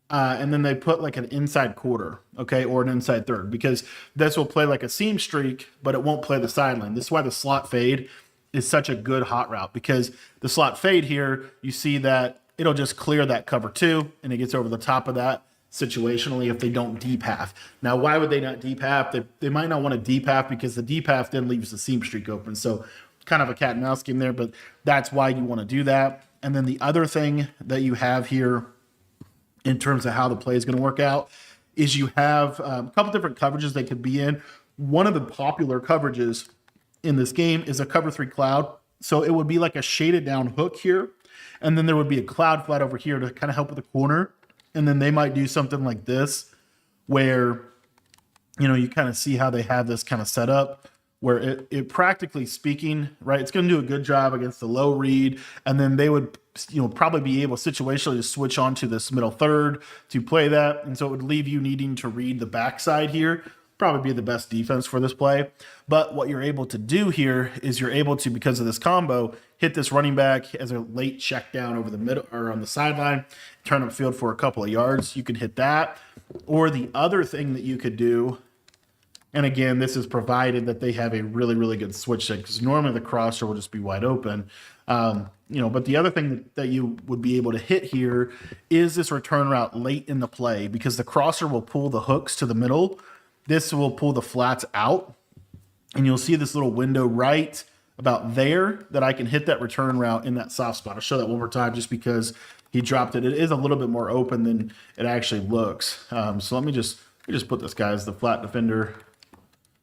and then they put like an inside quarter, okay, or an inside third, because this will play like a seam streak, but it won't play the sideline. This is why the slot fade is such a good hot route, because the slot fade here, you see that it'll just clear that cover two, and it gets over the top of that situationally if they don't deep half. Now, why would they not deep half? They might not want to deep half because the deep half then leaves the seam streak open. So kind of a cat and mouse game there, but that's why you want to do that. And then the other thing that you have here in terms of how the play is going to work out is you have a couple different coverages they could be in. One of the popular coverages in this game is a cover three cloud. So it would be like a shaded down hook here, and then there would be a cloud flat over here to kind of help with the corner. And then they might do something like this where, you know, you kind of see how they have this kind of set up where it practically speaking, right, it's going to do a good job against the low read. And then they would, you know, probably be able situationally to switch onto this middle third to play that. And so it would leave you needing to read the backside here. Probably be the best defense for this play. But what you're able to do here is you're able to, because of this combo, hit this running back as a late check down over the middle or on the sideline, turn up field for a couple of yards. You can hit that. Or the other thing that you could do, and again, this is provided that they have a really, really good switch set, because normally the crosser will just be wide open. You know, but the other thing that you would be able to hit here is this return route late in the play, because the crosser will pull the hooks to the middle. This will pull the flats out, and you'll see this little window right about there that I can hit that return route in that soft spot. I'll show that one more time just because he dropped it. It is a little bit more open than it actually looks. So let me just put this guy as the flat defender.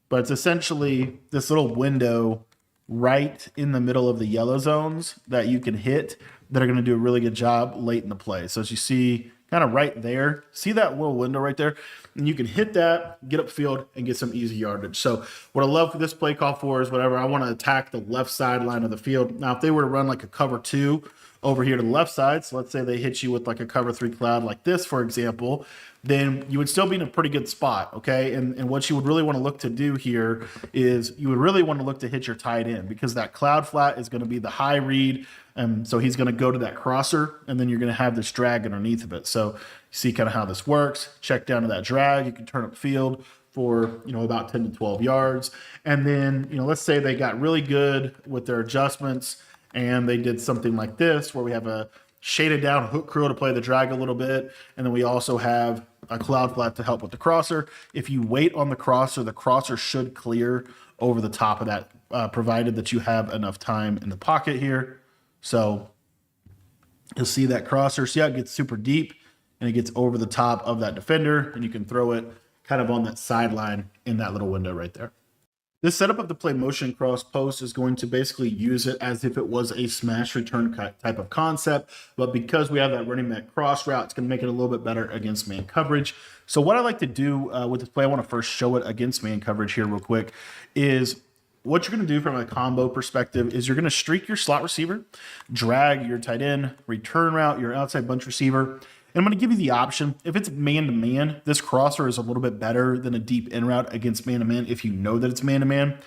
But it's essentially this little window right in the middle of the yellow zones that you can hit that are going to do a really good job late in the play. So as you see kind of right there, see that little window right there? And you can hit that, get upfield, and get some easy yardage. So what I love for this play call for is whatever, I want to attack the left sideline of the field. Now, if they were to run like a cover two over here to the left side, so let's say they hit you with like a cover three cloud like this, for example, then you would still be in a pretty good spot, okay? And what you would really want to look to do here is you would really want to look to hit your tight end, because that cloud flat is going to be the high read. So he's going to go to that crosser, and then you're going to have this drag underneath of it. So you see kind of how this works. Check down to that drag. You can turn up field for, you know, about 10 to 12 yards. And then, you know, let's say they got really good with their adjustments and they did something like this where we have a shaded down hook curl to play the drag a little bit. And then we also have a cloud flat to help with the crosser. If you wait on the crosser should clear over the top of that, provided that you have enough time in the pocket here. So you'll see that crosser. See how it gets super deep and it gets over the top of that defender, and you can throw it kind of on that sideline in that little window right there. This setup of the play motion cross post is going to basically use it as if it was a smash return type of concept, but because we have that running back cross route, it's going to make it a little bit better against man coverage. So what I like to do with this play, I want to first show it against man coverage here real quick, is what you're going to do from a combo perspective is you're going to streak your slot receiver, drag your tight end, return route, your outside bunch receiver. And I'm going to give you the option. If it's man-to-man, this crosser is a little bit better than a deep in route against man-to-man if you know that it's man-to-man.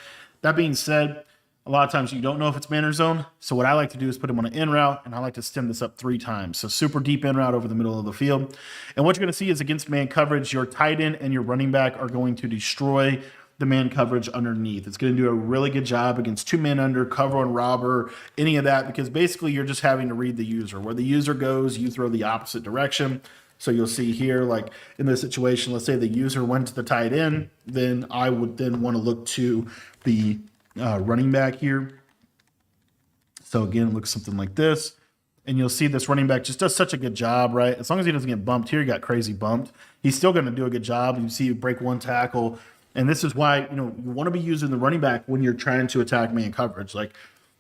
That being said, a lot of times you don't know if it's man or zone. So what I like to do is put him on an in route, and I like to stem this up 3 times. So super deep in route over the middle of the field. And what you're going to see is against man coverage, your tight end and your running back are going to destroy the man coverage underneath. It's going to do a really good job against 2 men under, cover on robber, any of that, because basically you're just having to read the user. Where the user goes, you throw the opposite direction. So you'll see here, like in this situation, let's say the user went to the tight end, then I would then want to look to the running back here. So again, it looks something like this. And you'll see this running back just does such a good job, right? As long as he doesn't get bumped here, he got crazy bumped. He's still going to do a good job. You see you break 1 tackle. And this is why, you want to be using the running back when you're trying to attack man coverage. Like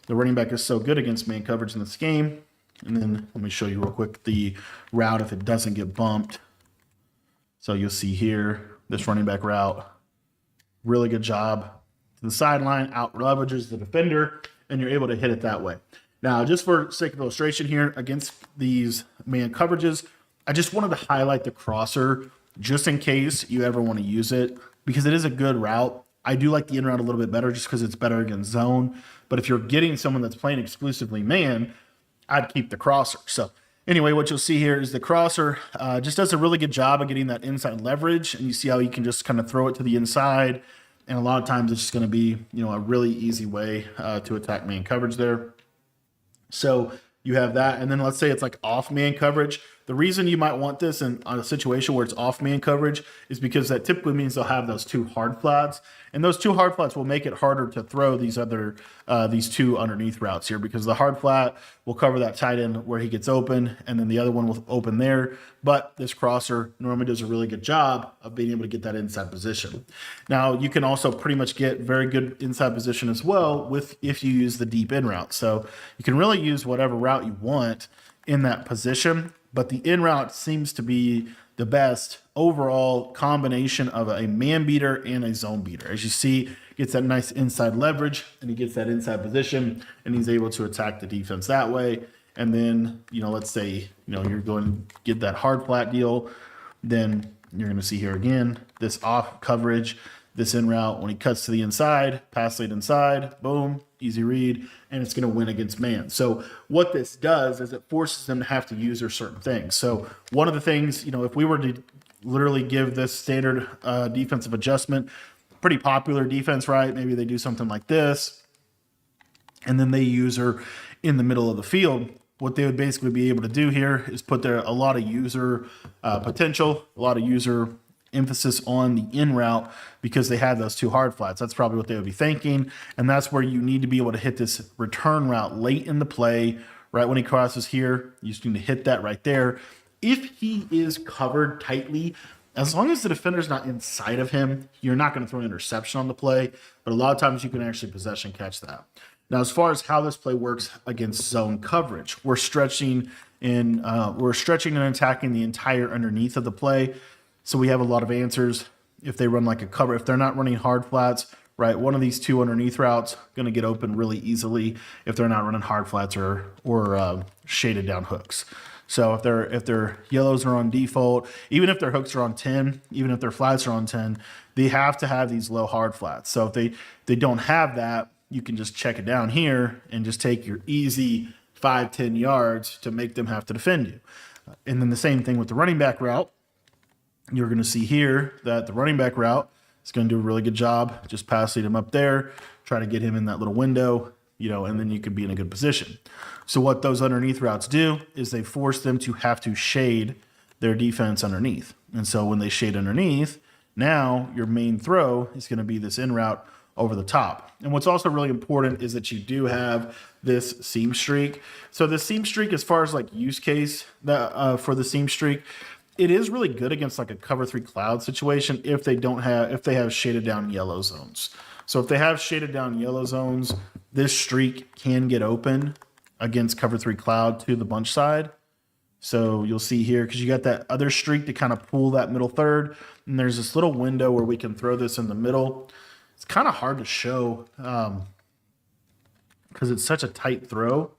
the running back is so good against man coverage in this game. And then let me show you real quick the route if it doesn't get bumped. So you'll see here, this running back route, really good job. To the sideline, out leverages the defender, and you're able to hit it that way. Now, just for sake of illustration here, against these man coverages, I just wanted to highlight the crosser just in case you ever want to use it, because it is a good route. I do like the in route a little bit better just because it's better against zone. But if you're getting someone that's playing exclusively man, I'd keep the crosser. So anyway, what you'll see here is the crosser just does a really good job of getting that inside leverage. And you see how you can just kind of throw it to the inside. And a lot of times it's just going to be, a really easy way to attack man coverage there. So you have that. And then let's say it's like off man coverage. The reason you might want this in on a situation where it's off man coverage is because that typically means they'll have those 2 hard flats, and those 2 hard flats will make it harder to throw these 2 underneath routes here, because the hard flat will cover that tight end where he gets open, and then the other one will open there. But this crosser normally does a really good job of being able to get that inside position. Now you can also pretty much get very good inside position as well if you use the deep in route. So you can really use whatever route you want in that position. But the in route seems to be the best overall combination of a man beater and a zone beater. As you see, gets that nice inside leverage, and he gets that inside position, and he's able to attack the defense that way. And then, let's say, you're going to get that hard flat deal, then you're going to see here again, this off coverage, this in route, when he cuts to the inside, pass lead inside, boom, easy read, and it's going to win against man. So what this does is it forces them to have to use their certain things. So one of the things, if we were to literally give this standard defensive adjustment, pretty popular defense, right? Maybe they do something like this, and then they use her in the middle of the field. What they would basically be able to do here is put there a lot of user potential, a lot of user emphasis on the in route, because they have those 2 hard flats. That's probably what they would be thinking. And that's where you need to be able to hit this return route late in the play, right when he crosses here. You just need to hit that right there. If he is covered tightly, as long as the defender's not inside of him, you're not going to throw an interception on the play. But a lot of times you can actually possession catch that. Now, as far as how this play works against zone coverage, we're stretching and attacking the entire underneath of the play. So we have a lot of answers. If they run like a cover, if they're not running hard flats, right, one of these 2 underneath routes going to get open really easily if they're not running hard flats or shaded down hooks. So if their yellows are on default, even if their hooks are on 10, even if their flats are on 10, they have to have these low hard flats. So if they don't have that, you can just check it down here and just take your easy 5-10 yards to make them have to defend you. And then the same thing with the running back route. You're going to see here that the running back route is going to do a really good job. Just pass lead him up there, try to get him in that little window, and then you can be in a good position. So what those underneath routes do is they force them to have to shade their defense underneath. And so when they shade underneath, now your main throw is going to be this in route over the top. And what's also really important is that you do have this seam streak. So the seam streak, as far as like use case for the seam streak, it is really good against like a cover 3 cloud situation if they have shaded down yellow zones. So if they have shaded down yellow zones, this streak can get open against cover 3 cloud to the bunch side. So you'll see here, because you got that other streak to kind of pull that middle third, and there's this little window where we can throw this in the middle. It's kind of hard to show because it's such a tight throw,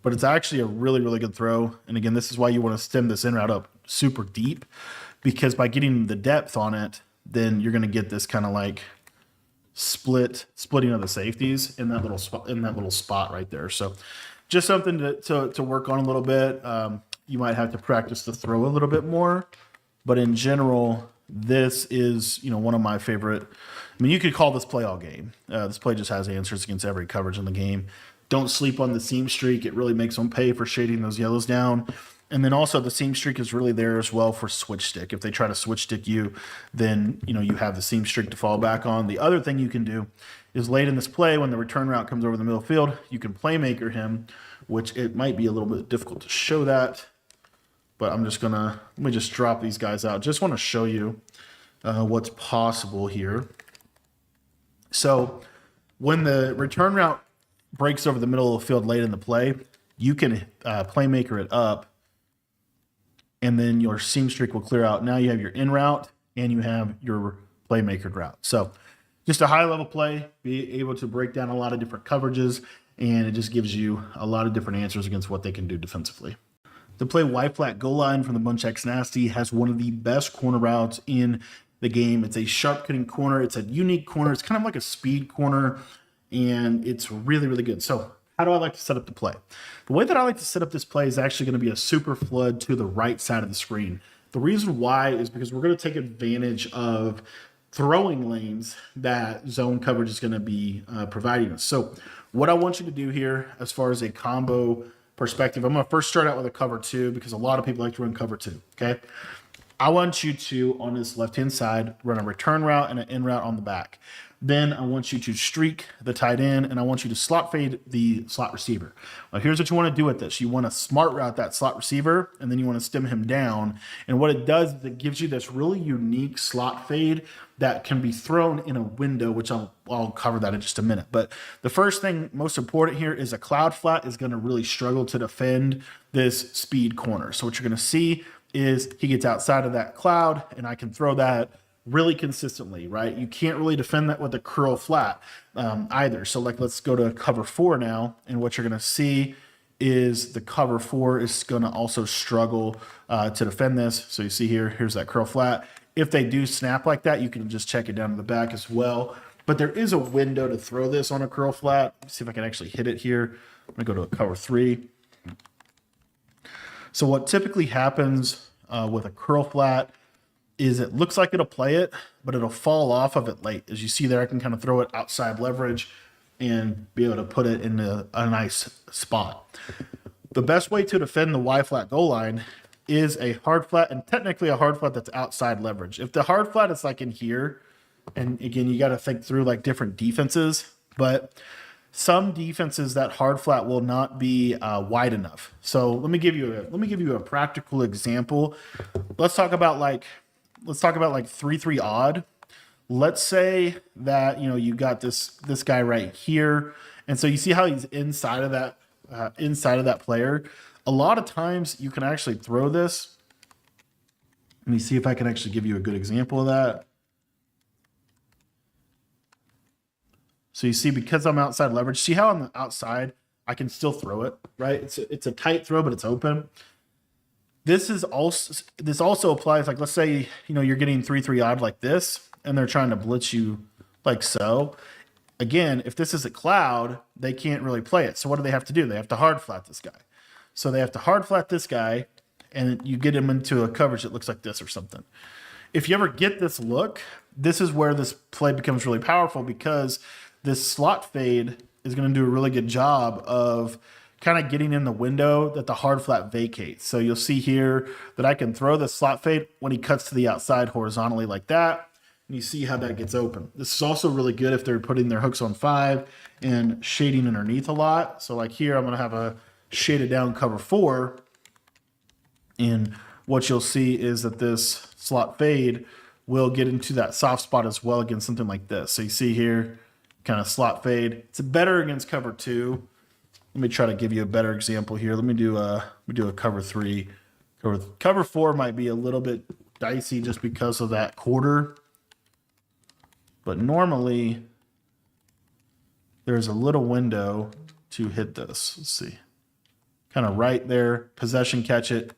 but it's actually a really, really good throw. And again, this is why you want to stem this in route up super deep, because by getting the depth on it, then you're going to get this kind of like splitting of the safeties in that little spot right there. So just something to work on a little bit. You might have to practice the throw a little bit more, but in general, this is, one of my favorite. I mean, you could call this play all game. This play just has answers against every coverage in the game. Don't sleep on the seam streak. It really makes them pay for shading those yellows down. And then also the seam streak is really there as well for switch stick. If they try to switch stick you, then, you have the seam streak to fall back on. The other thing you can do is late in this play, when the return route comes over the middle field, you can playmaker him, which it might be a little bit difficult to show that. But let me just drop these guys out. Just want to show you what's possible here. So when the return route breaks over the middle of the field late in the play, you can playmaker it up, and then your seam streak will clear out. Now you have your in route and you have your playmaker route. So just a high level play, be able to break down a lot of different coverages, and it just gives you a lot of different answers against what they can do defensively. The play Flat Goalline from the Bunch X Nasty has one of the best corner routes in the game. It's a sharp cutting corner. It's a unique corner. It's kind of like a speed corner, and it's really, really good. So how do I like to set up the play? The way that I like to set up this play is actually going to be a super flood to the right side of the screen. The reason why is because we're going to take advantage of throwing lanes that zone coverage is going to be providing us. So what I want you to do here as far as a combo perspective, I'm going to first start out with a cover 2 because a lot of people like to run cover 2, okay? I want you to, on this left-hand side, run a return route and an in route on the back. Then I want you to streak the tight end, and I want you to slot fade the slot receiver. Now, here's what you want to do with this. You want to smart route that slot receiver, and then you want to stem him down. And what it does is it gives you this really unique slot fade that can be thrown in a window, which I'll cover that in just a minute. But the first thing, most important here, is a cloud flat is going to really struggle to defend this speed corner. So what you're going to see is he gets outside of that cloud, and I can throw that really consistently, right? You can't really defend that with a curl flat either. So let's go to cover 4 now, and what you're going to see is the cover 4 is going to also struggle to defend this. So you see here's that curl flat. If they do snap like that, you can just check it down to the back as well. But there is a window to throw this on a curl flat. Let's see if I can actually hit it here. I'm going to go to a cover 3. So what typically happens with a curl flat is it looks like it'll play it, but it'll fall off of it late. As you see there, I can kind of throw it outside leverage and be able to put it in a nice spot. The best way to defend the Flat Goalline is a hard flat, and technically a hard flat that's outside leverage. If the hard flat is like in here, and again, you got to think through like different defenses, but some defenses that hard flat will not be wide enough. So let me give you a practical example. Let's talk about like 3-3 odd. Let's say that you got this guy right here, and so you see how he's inside of that player. A lot of times you can actually throw this. Let me see if I can actually give you a good example of that. So you see, because I'm outside leverage, see how on the outside I can still throw it, right? It's a tight throw, but it's open. This also applies, like let's say you're getting 3-3 odd like this, and they're trying to blitz you like so. Again, if this is a cloud, they can't really play it. So what do they have to do? They have to hard flat this guy. So they have to hard flat this guy, and you get him into a coverage that looks like this or something. If you ever get this look, this is where this play becomes really powerful, because this slot fade is going to do a really good job of kind of getting in the window that the hard flat vacates. So you'll see here that I can throw the slot fade when he cuts to the outside horizontally like that. And you see how that gets open. This is also really good if they're putting their hooks on 5 and shading underneath a lot. So like here, I'm going to have a shaded down cover 4. And what you'll see is that this slot fade will get into that soft spot as well against something like this. So you see here, kind of slot fade. It's better against cover 2. Let me try to give you a better example here. Let me do a cover 3. Cover 4 might be a little bit dicey just because of that quarter. But normally, there's a little window to hit this. Let's see. Kind of right there, possession catch it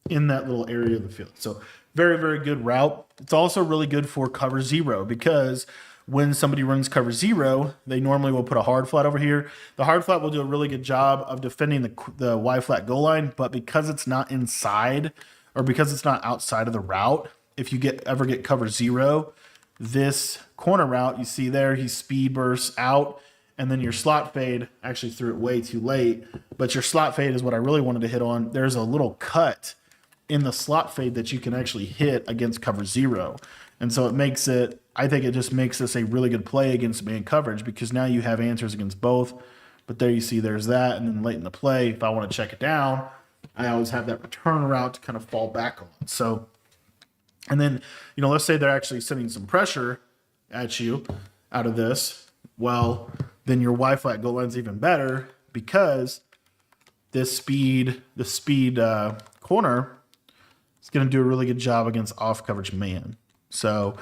in that little area of the field. So very, very good route. It's also really good for cover 0 because when somebody runs cover 0, they normally will put a hard flat over here. The hard flat will do a really good job of defending the Y flat goal line, but because it's not inside or because it's not outside of the route, if you ever get cover 0, this corner route you see there, he speed bursts out, and then your slot fade, actually threw it way too late, but your slot fade is what I really wanted to hit on. There's a little cut in the slot fade that you can actually hit against cover 0. And so it makes it, I think it just makes this a really good play against man coverage because now you have answers against both. But there you see there's that. And then late in the play, if I want to check it down, I always have that return route to kind of fall back on. So, and then, let's say they're actually sending some pressure at you out of this. Well, then your Y flat goal line's even better because the speed corner is going to do a really good job against off coverage man. So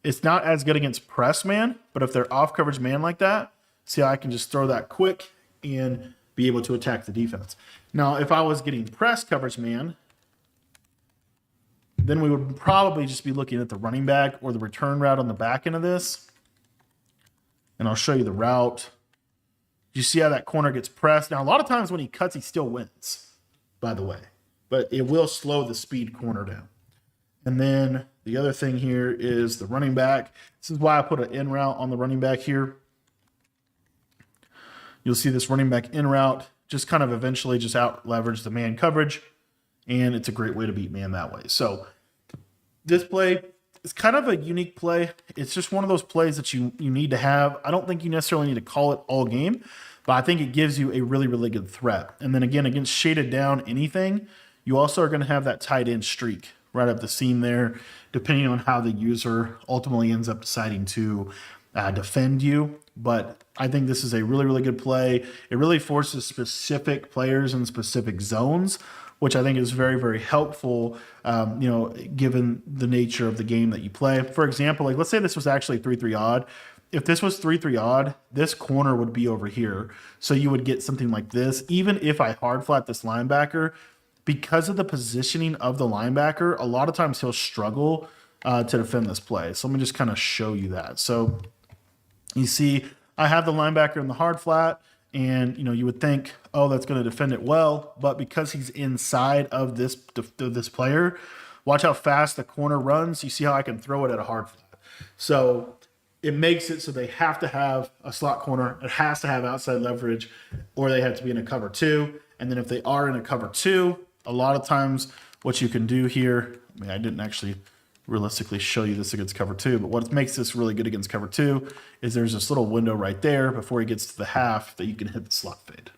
it's not as good against press man, but if they're off coverage man like that, see how I can just throw that quick and be able to attack the defense. Now, if I was getting press coverage man, then we would probably just be looking at the running back or the return route on the back end of this. And I'll show you the route. You see how that corner gets pressed? Now, a lot of times when he cuts, he still wins, by the way. But it will slow the speed corner down. And then the other thing here is the running back. This is why I put an in route on the running back here. You'll see this running back in route just kind of eventually just out leverage the man coverage. And it's a great way to beat man that way. So this play is kind of a unique play. It's just one of those plays that you need to have. I don't think you necessarily need to call it all game, but I think it gives you a really, really good threat. And then again, against shaded down anything, you also are going to have that tight end streak right up the seam there, depending on how the user ultimately ends up deciding to defend you. But I think this is a really, really good play. It really forces specific players in specific zones, which I think is very, very helpful, given the nature of the game that you play. For example, like let's say this was actually 3-3 odd. If this was 3-3 odd, this corner would be over here. So you would get something like this. Even if I hard flat this linebacker, because of the positioning of the linebacker, a lot of times he'll struggle to defend this play. So let me just kind of show you that. So you see, I have the linebacker in the hard flat, and you would think, oh, that's going to defend it well, but because he's inside of this player, watch how fast the corner runs. You see how I can throw it at a hard flat. So it makes it so they have to have a slot corner. It has to have outside leverage, or they have to be in a cover 2. And then if they are in a cover 2, a lot of times what you can do here, I didn't actually realistically show you this against cover 2, but what makes this really good against cover 2 is there's this little window right there before he gets to the half that you can hit the slot fade.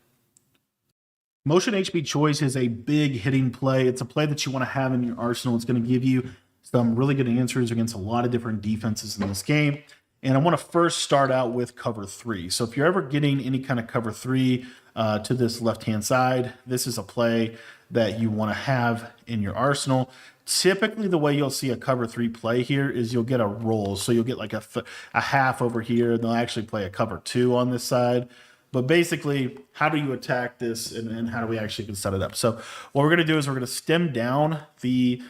Motion HB choice is a big hitting play. It's a play that you want to have in your arsenal. It's going to give you some really good answers against a lot of different defenses in this game. And I want to first start out with cover 3. So if you're ever getting any kind of cover 3 to this left-hand side, this is a play that you want to have in your arsenal. Typically, the way you'll see a cover 3 play here is you'll get a roll. So you'll get like a half over here, and they'll actually play a cover 2 on this side. But basically, how do you attack this, and how do we actually can set it up? So what we're going to do is we're going to stem down the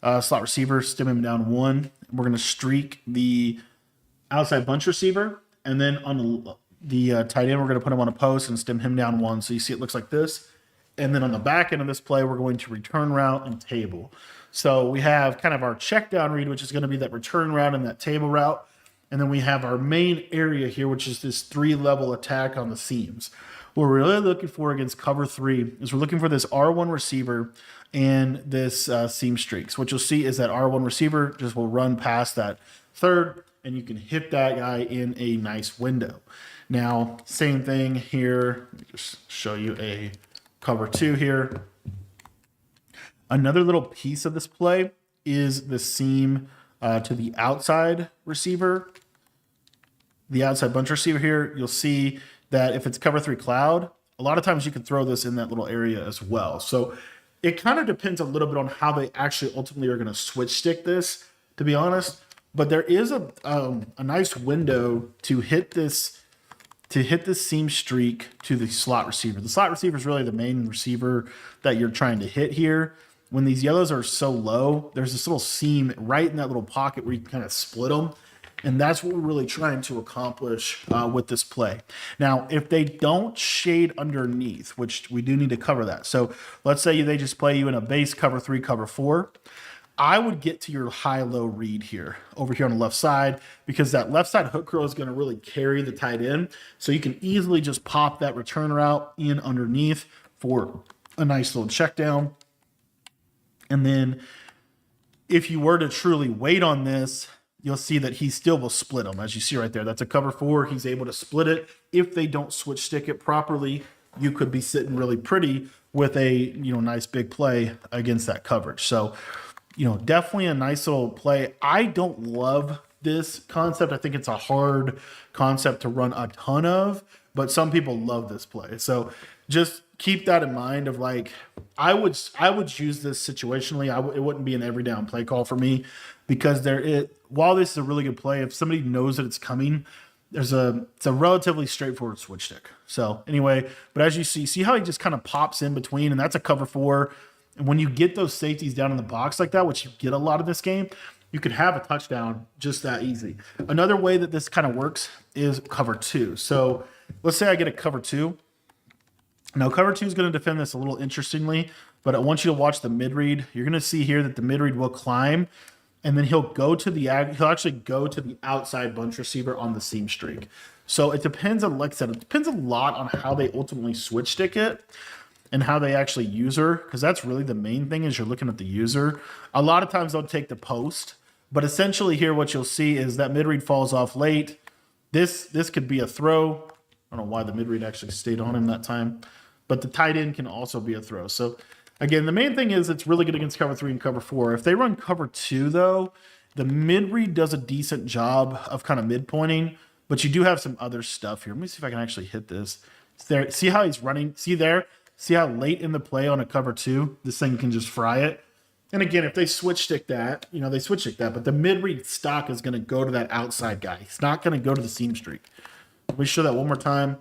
slot receiver, stem him down 1. We're going to streak the outside bunch receiver, and then on the tight end, we're going to put him on a post and stem him down 1. So you see it looks like this. And then on the back end of this play, we're going to return route and table. So we have kind of our check down read, which is going to be that return route and that table route. And then we have our main area here, which is this 3-level attack on the seams. What we're really looking for against cover 3 is we're looking for this R1 receiver and this seam streaks. What you'll see is that R1 receiver just will run past that third, and you can hit that guy in a nice window. Now, same thing here. Let me just show you a cover 2 here. Another little piece of this play is the seam to the outside receiver, the outside bunch receiver here. You'll see that if it's cover 3 cloud, a lot of times you can throw this in that little area as well. So it kind of depends a little bit on how they actually ultimately are going to switch stick this, to be honest. But there is a nice window to hit this seam streak to the slot receiver. The slot receiver is really the main receiver that you're trying to hit here. When these yellows are so low, there's this little seam right in that little pocket where you can kind of split them. And that's what we're really trying to accomplish with this play. Now, if they don't shade underneath, which we do need to cover that. So let's say they just play you in a base cover 3, cover 4. I would get to your high-low read here, over here on the left side, because that left side hook curl is going to really carry the tight end. So you can easily just pop that return route in underneath for a nice little check down. And then if you were to truly wait on this, you'll see that he still will split them. As you see right there, that's a cover 4. He's able to split it. If they don't switch stick it properly, you could be sitting really pretty with a nice big play against that coverage. So definitely a nice little play. I don't love this concept. I think it's a hard concept to run a ton of, but some people love this play. So just keep that in mind of like, I would use this situationally. It wouldn't be an every down play call for me, because while this is a really good play, if somebody knows that it's coming, it's a relatively straightforward switch stick. So anyway, but as you see how he just kind of pops in between, and that's a cover 4. And when you get those safeties down in the box like that, which you get a lot of this game, you could have a touchdown just that easy. Another way that this kind of works is cover 2. So let's say I get a cover 2. Now cover 2 is going to defend this a little interestingly, but I want you to watch the mid read. You're going to see here that the mid read will climb, and then he'll actually go to the outside bunch receiver on the seam streak. So it depends on, like I said, it depends a lot on how they ultimately switch stick it and how they actually use her, because that's really the main thing is you're looking at the user. A lot of times they'll take the post, but essentially here what you'll see is that mid read falls off late. This could be a throw. I don't know why the mid read actually stayed on him that time, but the tight end can also be a throw. So again, the main thing is it's really good against cover 3 and cover 4. If they run cover 2 though, the mid read does a decent job of kind of midpointing, but you do have some other stuff here. Let me see if I can actually hit this. There, see how he's running? See there? See how late in the play on a cover 2, this thing can just fry it. And again, if they switch stick that, they switch stick that, but the mid read stock is going to go to that outside guy. It's not going to go to the seam streak. Let me show that one more time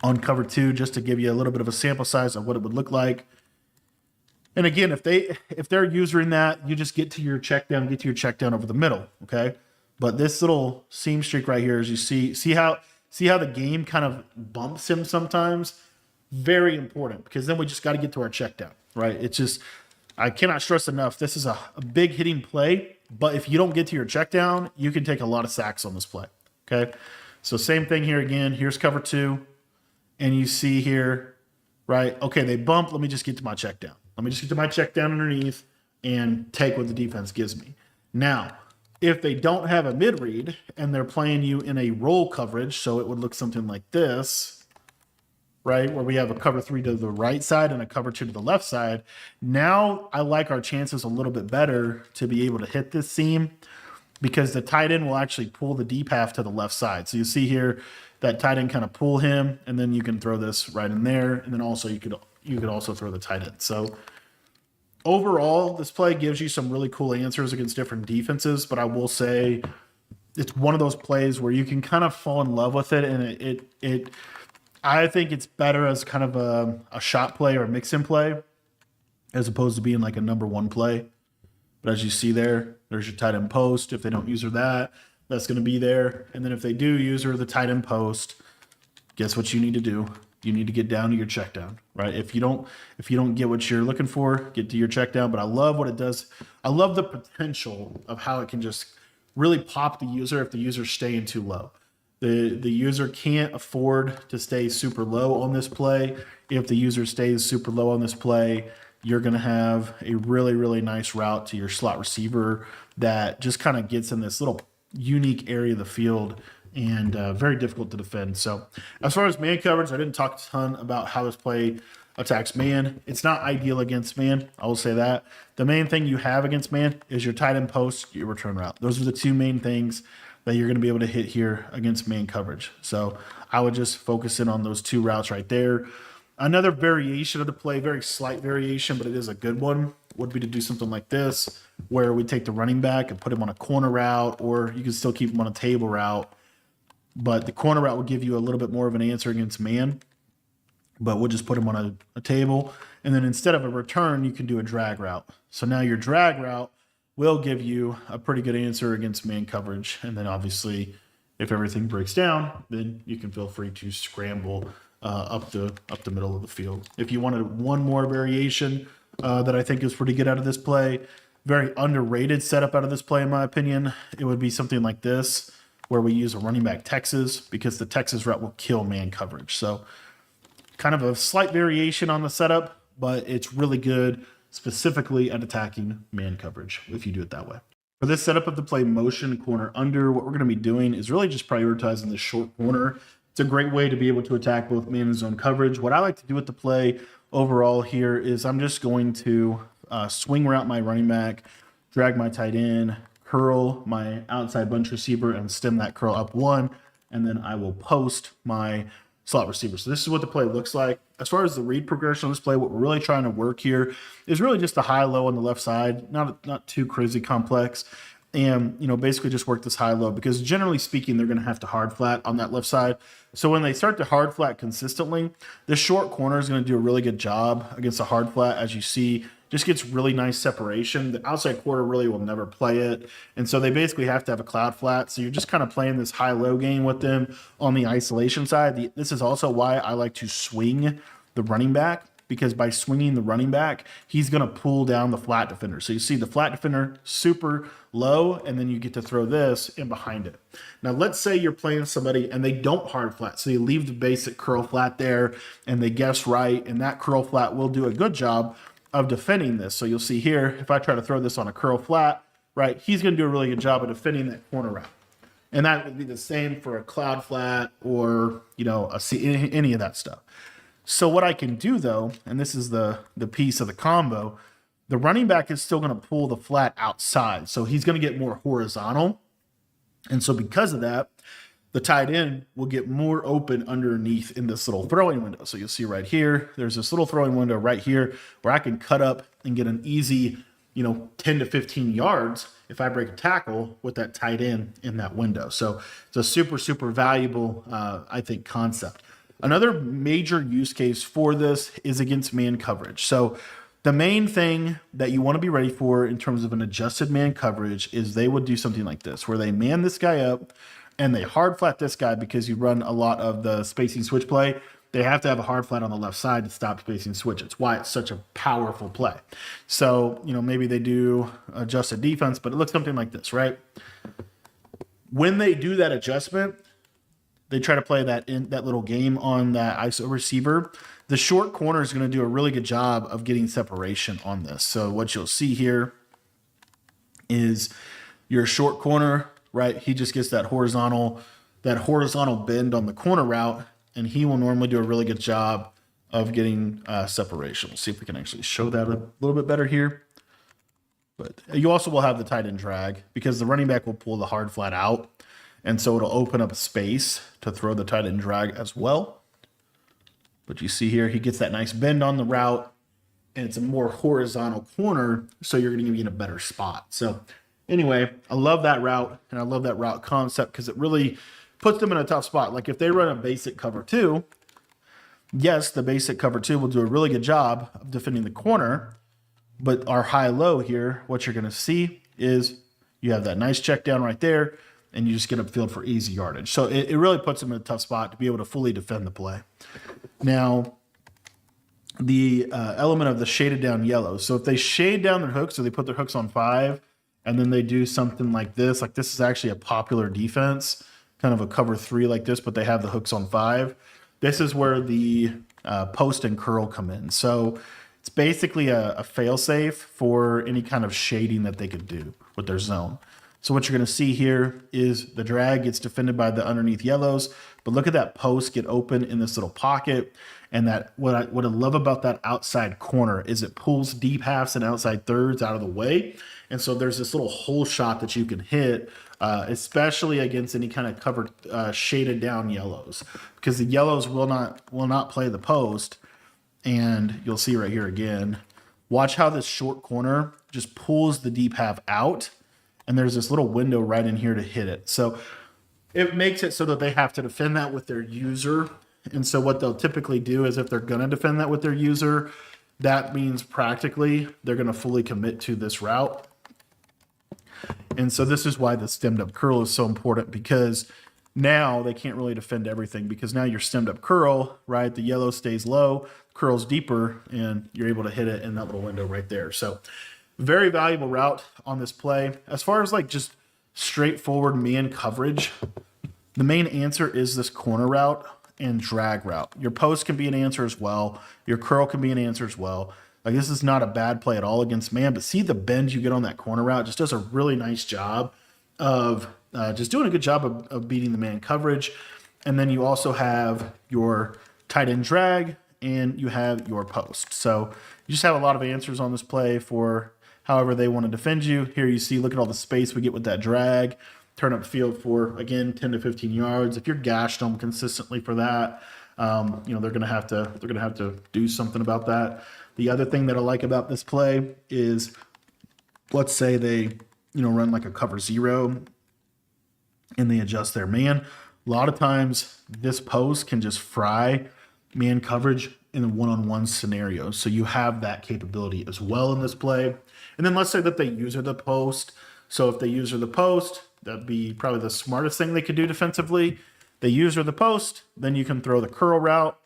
on cover 2, just to give you a little bit of a sample size of what it would look like. And again, if they're using that, you just get to your check down over the middle, okay? But this little seam streak right here, as you see how the game kind of bumps him sometimes. Very important, because then we just got to get to our check down, right? It's just, I cannot stress enough, this is a big hitting play, but if you don't get to your check down, you can take a lot of sacks on this play, okay? So same thing here again. Here's cover 2, and you see here, right? Okay, they bump. Let me just get to my check down. Let me just get to my check down underneath and take what the defense gives me. Now, if they don't have a mid read and they're playing you in a roll coverage, so it would look something like this, right, where we have a cover 3 to the right side and a cover 2 to the left side. Now I like our chances a little bit better to be able to hit this seam, because the tight end will actually pull the deep half to the left side. So you see here that tight end kind of pull him, and then you can throw this right in there, and then also you could also throw the tight end. So overall, this play gives you some really cool answers against different defenses, but I will say it's one of those plays where you can kind of fall in love with it, and I think it's better as kind of a shot play or a mix-in play as opposed to being like a number 1 play. But as you see there, there's your tight end post. If they don't use her that's going to be there. And then if they do use her, the tight end post, guess what you need to do? You need to get down to your check down, right? If you don't get what you're looking for, get to your check down. But I love what it does. I love the potential of how it can just really pop the user if the user's staying too low. The user can't afford to stay super low on this play. If the user stays super low on this play, you're going to have a really, really nice route to your slot receiver that just kind of gets in this little unique area of the field and very difficult to defend. So as far as man coverage, I didn't talk a ton about how this play attacks man. It's not ideal against man, I will say that. The main thing you have against man is your tight end post, your return route. Those are the two main things that you're going to be able to hit here against man coverage. So I would just focus in on those two routes right there. Another variation of the play, very slight variation, but it is a good one, would be to do something like this, where we take the running back and put him on a corner route, or you can still keep him on a table route. But the corner route will give you a little bit more of an answer against man. But we'll just put him on a table. And then instead of a return, you can do a drag route. So now your drag route will give you a pretty good answer against man coverage. And then obviously, if everything breaks down, then you can feel free to scramble up the middle of the field. If you wanted one more variation that I think is pretty good out of this play, very underrated setup out of this play in my opinion, it would be something like this, where we use a running back Texas, because the Texas route will kill man coverage. So kind of a slight variation on the setup, but it's really good specifically at attacking man coverage if you do it that way. For this setup of the play motion corner under, what we're going to be doing is really just prioritizing the short corner. It's a great way to be able to attack both man and zone coverage. What I like to do with the play overall here is I'm just going to swing route my running back, drag my tight end, curl my outside bunch receiver, and stem that curl up one, and then I will post my slot receiver. So this is what the play looks like. As far as the read progression of this play, what we're really trying to work here is really just the high-low on the left side, not too crazy complex. And, basically just work this high-low, because generally speaking, they're going to have to hard flat on that left side. So when they start to hard flat consistently, the short corner is going to do a really good job against a hard flat. As you see, just gets really nice separation. The outside quarter really will never play it. And so they basically have to have a cloud flat. So you're just kind of playing this high-low game with them on the isolation side. This is also why I like to swing the running back, because by swinging the running back, he's going to pull down the flat defender. So you see the flat defender super low, and then you get to throw this in behind it. Now, let's say you're playing somebody and they don't hard flat. So you leave the basic curl flat there and they guess right, and that curl flat will do a good job of defending this. So you'll see here, if I try to throw this on a curl flat, right, he's going to do a really good job of defending that corner route. And that would be the same for a cloud flat or, any of that stuff. So what I can do though, and this is the piece of the combo, the running back is still going to pull the flat outside. So he's going to get more horizontal. And so because of that, the tight end will get more open underneath in this little throwing window. So you'll see right here, there's this little throwing window right here where I can cut up and get an easy, 10 to 15 yards if I break a tackle with that tight end in that window. So it's a super, super valuable, I think, concept. Another major use case for this is against man coverage. So the main thing that you want to be ready for in terms of an adjusted man coverage is they would do something like this, where they man this guy up and they hard flat this guy, because you run a lot of the spacing switch play. They have to have a hard flat on the left side to stop spacing switch. It's why it's such a powerful play. So, maybe they do adjusted defense, but it looks something like this, right? When they do that adjustment, they try to play that little game on that ISO receiver. The short corner is going to do a really good job of getting separation on this. So what you'll see here is your short corner, right? He just gets that horizontal bend on the corner route, and he will normally do a really good job of getting separation. We'll see if we can actually show that a little bit better here. But you also will have the tight end drag, because the running back will pull the hard flat out. And so it'll open up space to throw the tight end drag as well. But you see here, he gets that nice bend on the route, and it's a more horizontal corner, so you're going to be in a better spot. So anyway, I love that route, and I love that route concept, because it really puts them in a tough spot. Like if they run a basic cover two, yes, the basic cover two will do a really good job of defending the corner, but our high-low here, what you're going to see is you have that nice check down right there, and you just get upfield for easy yardage. So it really puts them in a tough spot to be able to fully defend the play. Now, the element of the shaded down yellow. So if they shade down their hooks, or they put their hooks on 5, and then they do something like this is actually a popular defense, kind of a cover 3 like this, but they have the hooks on 5. This is where the post and curl come in. So it's basically a fail-safe for any kind of shading that they could do with their zone. So what you're going to see here is the drag gets defended by the underneath yellows, but look at that post get open in this little pocket. And that what I love about that outside corner is it pulls deep halves and outside thirds out of the way. And so there's this little hole shot that you can hit, especially against any kind of covered shaded down yellows, because the yellows will not play the post. And you'll see right here again, watch how this short corner just pulls the deep half out. And there's this little window right in here to hit it. So it makes it so that they have to defend that with their user. And so what they'll typically do is if they're going to defend that with their user, that means practically they're going to fully commit to this route. And so this is why the stemmed up curl is so important, because now they can't really defend everything, because now your stemmed up curl, right? The yellow stays low, curls deeper, and you're able to hit it in that little window right there. So very valuable route on this play. As far as like just straightforward man coverage, the main answer is this corner route and drag route. Your post can be an answer as well. Your curl can be an answer as well. Like, this is not a bad play at all against man, but see the bend you get on that corner route just does a really nice job of just doing a good job of beating the man coverage. And then you also have your tight end drag and you have your post. So you just have a lot of answers on this play for however they want to defend you. Here you see, look at all the space we get with that drag. Turn up field for, again, 10 to 15 yards. If you're gashed them consistently for that, you know, they're gonna have to do something about that. The other thing that I like about this play is, let's say they, you know, run like a cover zero and they adjust their man. A lot of times this post can just fry man coverage in a one-on-one scenario. So you have that capability as well in this play. And then let's say that they user the post. So if they user the post, that'd be probably the smartest thing they could do defensively. They user the post, then you can throw the curl route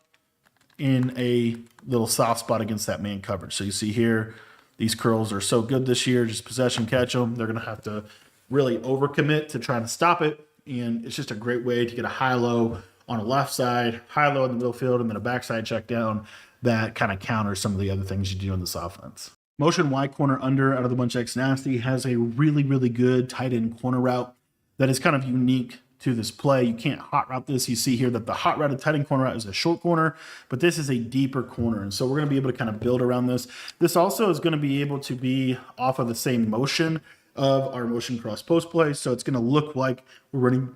in a little soft spot against that man coverage. So you see here, these curls are so good this year, just possession catch them. They're going to have to really overcommit to try to stop it. And it's just a great way to get a high-low on a left side, high-low in the middle field, and then a backside check down that kind of counters some of the other things you do in this offense. Motion Y corner under out of the bunch X Nasty has a really, really good tight end corner route that is kind of unique to this play. You can't hot route this. You see here that the hot routed tight end corner route is a short corner, but this is a deeper corner. And so we're going to be able to kind of build around this. This also is going to be able to be off of the same motion of our motion cross post play. So it's going to look like we're running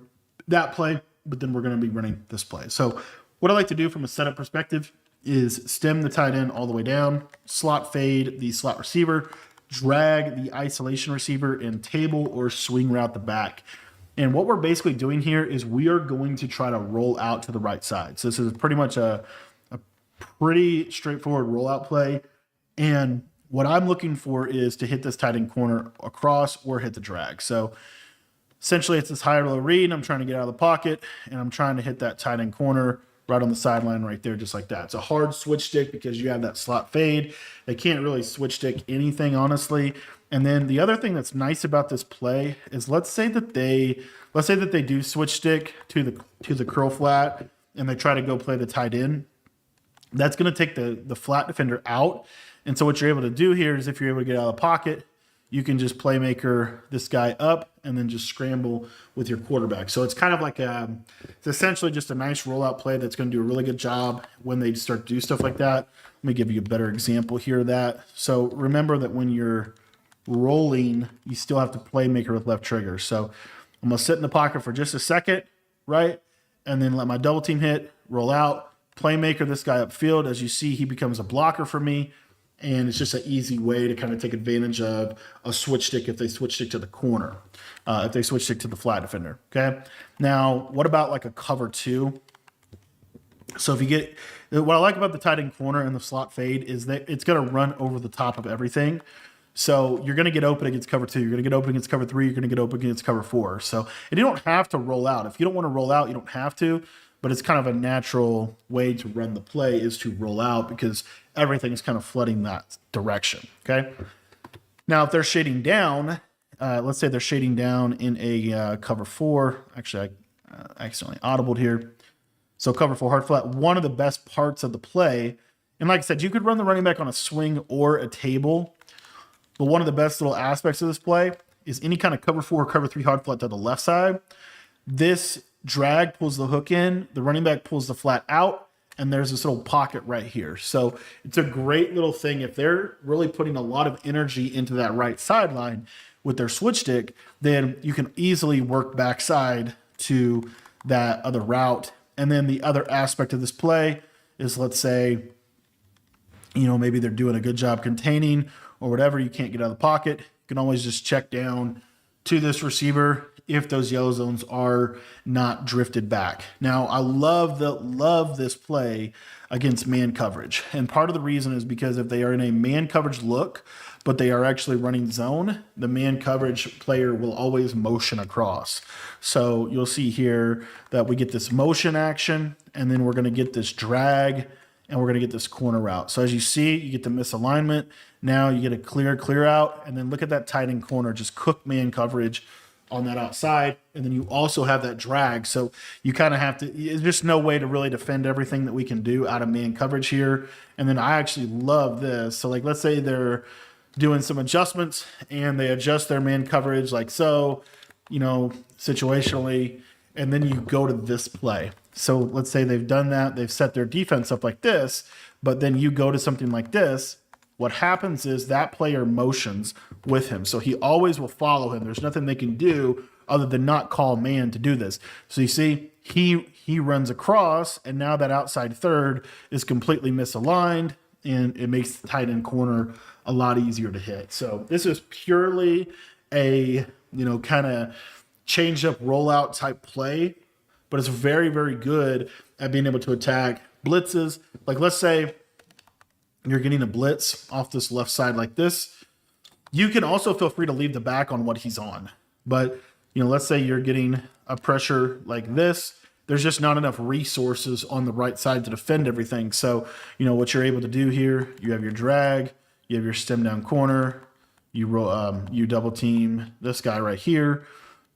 that play, but then we're going to be running this play. So what I like to do from a setup perspective is stem the tight end all the way down, slot fade the slot receiver, drag the isolation receiver, and table or swing route the back. And what we're basically doing here is we are going to try to roll out to the right side. So this is pretty much a pretty straightforward rollout play. And what I'm looking for is to hit this tight end corner across or hit the drag. So essentially it's this high or low read. I'm trying to get out of the pocket and I'm trying to hit that tight end corner right on the sideline right there, just like that. It's a hard switch stick because you have that slot fade. They can't really switch stick anything, honestly. And then the other thing that's nice about this play is let's say that they do switch stick to the curl flat and they try to go play the tight end. That's going to take the flat defender out. And so what you're able to do here is if you're able to get out of the pocket, you can just playmaker this guy up and then just scramble with your quarterback. So it's kind of like it's essentially just a nice rollout play that's going to do a really good job when they start to do stuff like that. Let me give you a better example here of that. So remember that when you're rolling, you still have to playmaker with left trigger. So I'm going to sit in the pocket for just a second, right? And then let my double team hit, roll out, playmaker this guy upfield. As you see, he becomes a blocker for me. And it's just an easy way to kind of take advantage of a switch stick if they switch stick to the corner, if they switch stick to the flat defender, okay? Now, what about like a cover two? So if you get, what I like about the tight end corner and the slot fade is that it's going to run over the top of everything. So you're going to get open against cover two. You're going to get open against cover three. You're going to get open against cover four. So, and you don't have to roll out. If you don't want to roll out, you don't have to. But it's kind of a natural way to run the play is to roll out because everything is kind of flooding that direction, okay? Now, if they're shading down, let's say they're shading down in a cover four. Actually, I accidentally audibled here. So cover four, hard flat, one of the best parts of the play. And like I said, you could run the running back on a swing or a table. But one of the best little aspects of this play is any kind of cover four or cover three hard flat to the left side. This drag pulls the hook in, the running back pulls the flat out, and there's this little pocket right here. So it's a great little thing. If they're really putting a lot of energy into that right sideline with their switch stick, then you can easily work backside to that other route. And then the other aspect of this play is, let's say, maybe they're doing a good job containing or whatever. You can't get out of the pocket. You can always just check down to this receiver if those yellow zones are not drifted back. Now, I love this play against man coverage. And part of the reason is because if they are in a man coverage look, but they are actually running zone, the man coverage player will always motion across. So you'll see here that we get this motion action, and then we're going to get this drag, and we're going to get this corner route. So as you see, you get the misalignment. Now you get a clear out, and then look at that tight end corner, just cook man coverage on that outside, and then you also have that drag. So you kind of have to, there's just no way to really defend everything that we can do out of man coverage here. And then I actually love this. So like, let's say they're doing some adjustments and they adjust their man coverage like so, situationally, and then you go to this play. So let's say they've done that, they've set their defense up like this, but then you go to something like this. What happens is that player motions with him. So he always will follow him. There's nothing they can do other than not call man to do this. So you see, he runs across, and now that outside third is completely misaligned, and it makes the tight end corner a lot easier to hit. So this is purely a, kind of changed up rollout type play, but it's very, very good at being able to attack blitzes. Like, let's say you're getting a blitz off this left side like this. You can also feel free to leave the back on what he's on. But, let's say you're getting a pressure like this. There's just not enough resources on the right side to defend everything. So, what you're able to do here, you have your drag, you have your stem down corner, you double team this guy right here,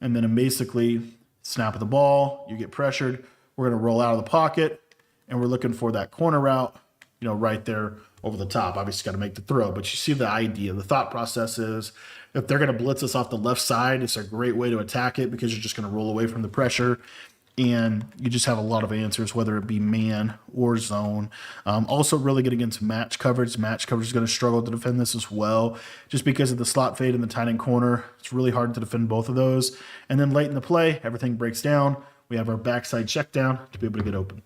and then basically snap of the ball, you get pressured. We're going to roll out of the pocket, and we're looking for that corner route, right there over the top. Obviously, got to make the throw, but you see the idea. The thought process is if they're going to blitz us off the left side, it's a great way to attack it because you're just going to roll away from the pressure, and you just have a lot of answers, whether it be man or zone. Also really good against match coverage. Match coverage is going to struggle to defend this as well, just because of the slot fade and the tight end corner. It's really hard to defend both of those. And then late in the play, everything breaks down. We have our backside check down to be able to get open.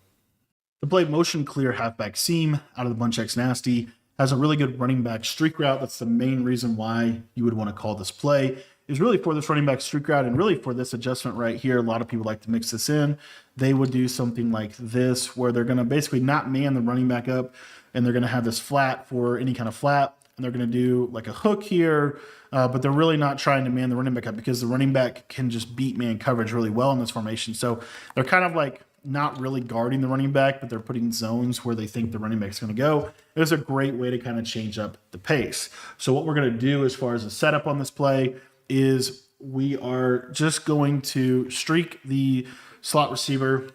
The play motion clear halfback seam out of the bunch X nasty has a really good running back streak route. That's the main reason why you would want to call this play, is really for this running back streak route and really for this adjustment right here. A lot of people like to mix this in. They would do something like this where they're going to basically not man the running back up, and they're going to have this flat for any kind of flat, and they're going to do like a hook here, but they're really not trying to man the running back up because the running back can just beat man coverage really well in this formation. So they're kind of like not really guarding the running back, but they're putting zones where they think the running back's going to go. It's a great way to kind of change up the pace. So what we're going to do as far as the setup on this play is we are just going to streak the slot receiver,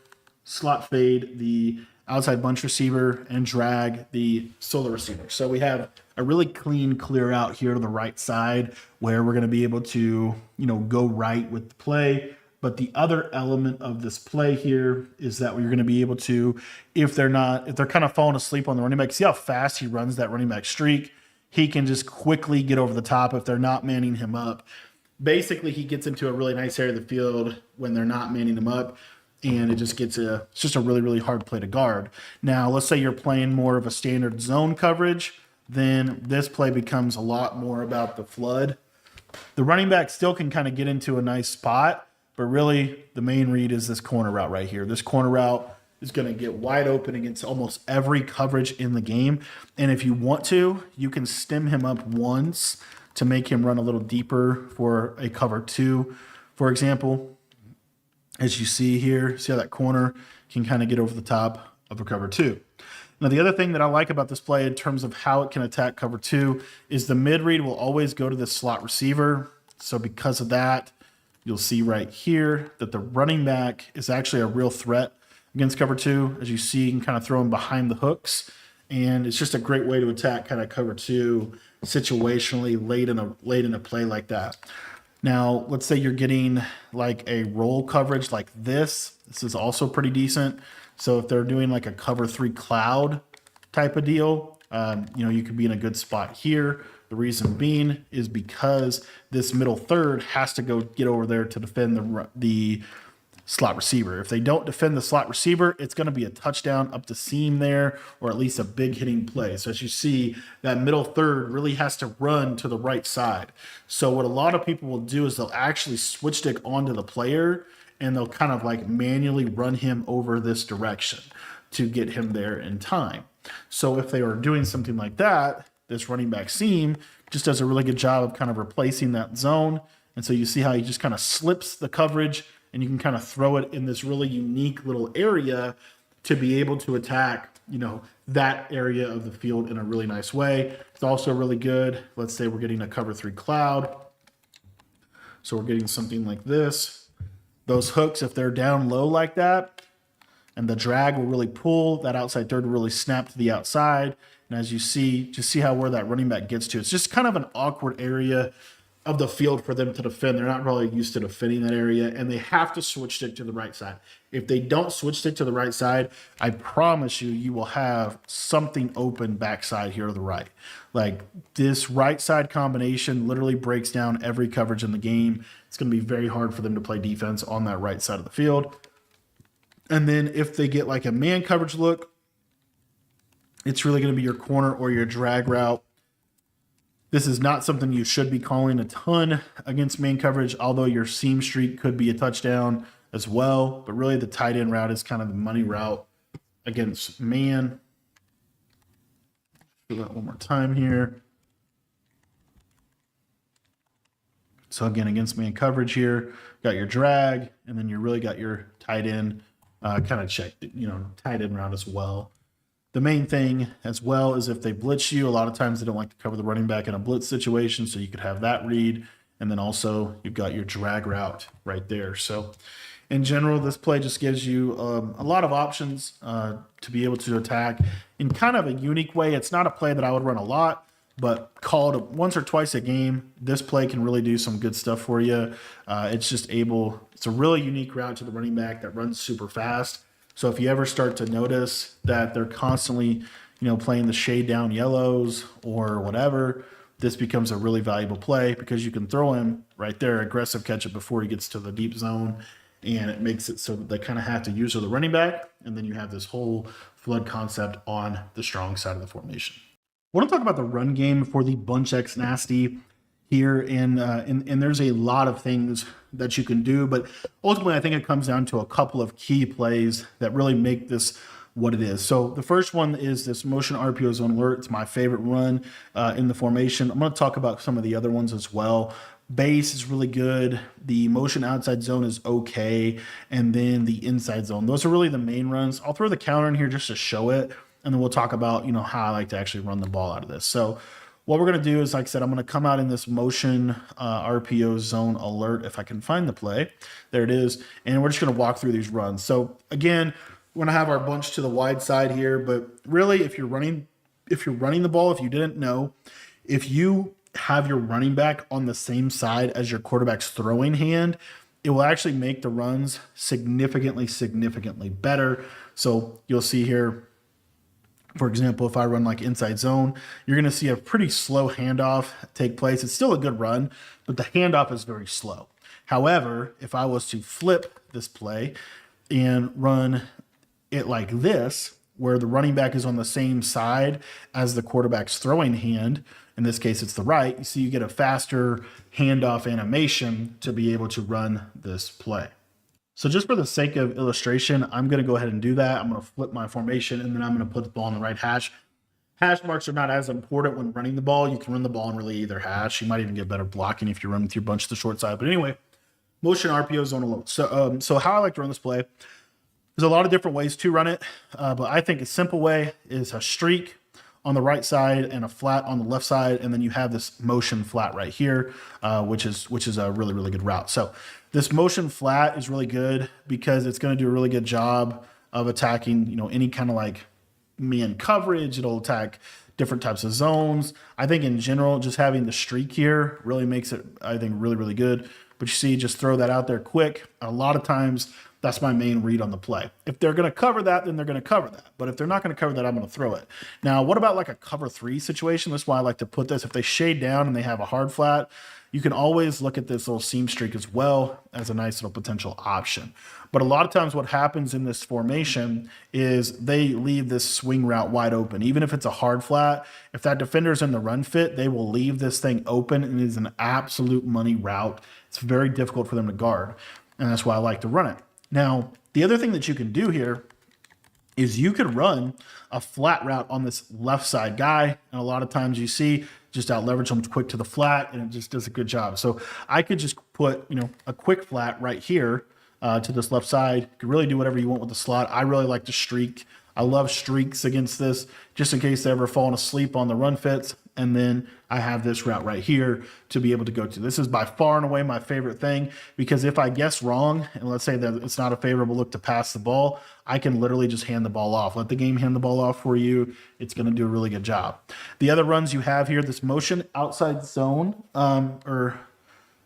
slot fade the outside bunch receiver, and drag the solo receiver. So we have a really clean clear out here to the right side where we're going to be able to, go right with the play. But the other element of this play here is that we're going to be able to, if they're kind of falling asleep on the running back, see how fast he runs that running back streak. He can just quickly get over the top if they're not manning him up. Basically, he gets into a really nice area of the field when they're not manning him up, and it's just a really, really hard play to guard. Now, let's say you're playing more of a standard zone coverage, then this play becomes a lot more about the flood. The running back still can kind of get into a nice spot, but really the main read is this corner route right here. This corner route is going to get wide open against almost every coverage in the game. And if you want to, you can stem him up once to make him run a little deeper for a cover two, for example. As you see here, see how that corner can kind of get over the top of a cover two. Now, the other thing that I like about this play in terms of how it can attack cover two is the mid read will always go to the slot receiver. So because of that, you'll see right here that the running back is actually a real threat against cover two. As you see, you can kind of throw him behind the hooks, and it's just a great way to attack kind of cover two situationally late in a play like that. Now, let's say you're getting like a roll coverage like this. This is also pretty decent. So if they're doing like a cover 3 cloud type of deal, you could be in a good spot here. The reason being is because this middle third has to go get over there to defend the slot receiver. If they don't defend the slot receiver, it's going to be a touchdown up the seam there, or at least a big hitting play. So as you see, that middle third really has to run to the right side. So what a lot of people will do is they'll actually switch stick onto the player, and they'll kind of like manually run him over this direction to get him there in time. So if they are doing something like that, this running back seam just does a really good job of kind of replacing that zone. And so you see how he just kind of slips the coverage, and you can kind of throw it in this really unique little area to be able to attack, that area of the field in a really nice way. It's also really good. Let's say we're getting a cover 3 cloud. So we're getting something like this. Those hooks, if they're down low like that, and the drag will really pull, that outside third will really snap to the outside. And as you see, just see how where that running back gets to. It's just kind of an awkward area of the field for them to defend. They're not really used to defending that area, and they have to switch stick to the right side. If they don't switch stick to the right side, I promise you will have something open backside here to the right. Like this right side combination literally breaks down every coverage in the game. It's going to be very hard for them to play defense on that right side of the field. And then if they get like a man coverage look, it's really going to be your corner or your drag route. This is not something you should be calling a ton against man coverage, although your seam streak could be a touchdown as well. But really the tight end route is kind of the money route against man. Do that one more time here. So again, against man coverage here, got your drag, and then you really got your tight end kind of check, tight end route as well. The main thing as well is if they blitz you, a lot of times they don't like to cover the running back in a blitz situation, so you could have that read. And then also you've got your drag route right there. So in general, this play just gives you a lot of options to be able to attack in kind of a unique way. It's not a play that I would run a lot, but called once or twice a game, this play can really do some good stuff for you. It's a really unique route to the running back that runs super fast. So if you ever start to notice that they're constantly, playing the shade down yellows or whatever, this becomes a really valuable play because you can throw him right there, aggressive catch it before he gets to the deep zone. And it makes it so that they kind of have to use the running back. And then you have this whole flood concept on the strong side of the formation. I want to talk about the run game for the Bunch X Nasty here. And there's a lot of things that you can do, but ultimately I think it comes down to a couple of key plays that really make this what it is. So the first one is this motion RPO zone alert. It's my favorite run in the formation. I'm going to talk about some of the other ones as well. Base is really good. The motion outside zone is okay. And then the inside zone. Those are really the main runs. I'll throw the counter in here just to show it. And then we'll talk about, how I like to actually run the ball out of this. So what we're going to do is, like I said, I'm going to come out in this motion RPO zone alert if I can find the play. There it is. And we're just going to walk through these runs. So again, we're going to have our bunch to the wide side here, but really if you're running the ball, if you didn't know, if you have your running back on the same side as your quarterback's throwing hand, it will actually make the runs significantly better. So you'll see here, for example, if I run like inside zone, you're going to see a pretty slow handoff take place. It's still a good run, but the handoff is very slow. However, if I was to flip this play and run it like this, where the running back is on the same side as the quarterback's throwing hand, in this case it's the right, you see you get a faster handoff animation to be able to run this play. So just for the sake of illustration, I'm going to go ahead and do that. I'm going to flip my formation, and then I'm going to put the ball in the right hash. Hash marks are not as important when running the ball. You can run the ball in really either hash. You might even get better blocking if you run with your bunch to the short side. But anyway, motion RPO zone alert. So how I like to run this play, there's a lot of different ways to run it, but I think a simple way is a streak on the right side and a flat on the left side, and then you have this motion flat right here, which is a really good route. So this motion flat is really good because it's going to do a really good job of attacking, any kind of like man coverage. It'll attack, different types of zones. I think in general, just having the streak here really makes it, I think, really, really good. But you see, just throw that out there quick. A lot of times, that's my main read on the play. If they're going to cover that, then they're going to cover that. But if they're not going to cover that, I'm going to throw it. Now, what about like a cover 3 situation? That's why I like to put this. If they shade down and they have a hard flat, you can always look at this little seam streak as well as a nice little potential option. But a lot of times what happens in this formation is they leave this swing route wide open. Even if it's a hard flat, if that defender's in the run fit, they will leave this thing open, and it is an absolute money route. It's very difficult for them to guard, and that's why I like to run it. Now, the other thing that you can do here is you could run a flat route on this left side guy. And a lot of times you see just out leverage him quick to the flat, and it just does a good job. So I could just put, a quick flat right here to this left side. You could really do whatever you want with the slot. I really like to streak. I love streaks against this, just in case they ever fallen asleep on the run fits. And then I have this route right here to be able to go to. This is by far and away my favorite thing, because if I guess wrong, and let's say that it's not a favorable look to pass the ball, I can literally just hand the ball off. Let the game hand the ball off for you. It's going to do a really good job. The other runs you have here, this motion outside zone, the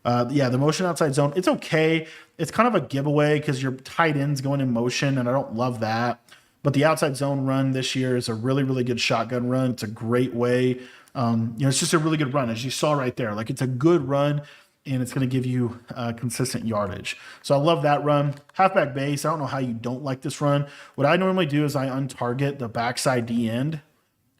motion outside zone, it's okay. It's kind of a giveaway because your tight end's going in motion, and I don't love that. But the outside zone run this year is a really, really good shotgun run. It's a great way. It's just a really good run, as you saw right there. Like, it's a good run, and it's going to give you consistent yardage. So I love that run. Halfback base, I don't know how you don't like this run. What I normally do is I untarget the backside D end,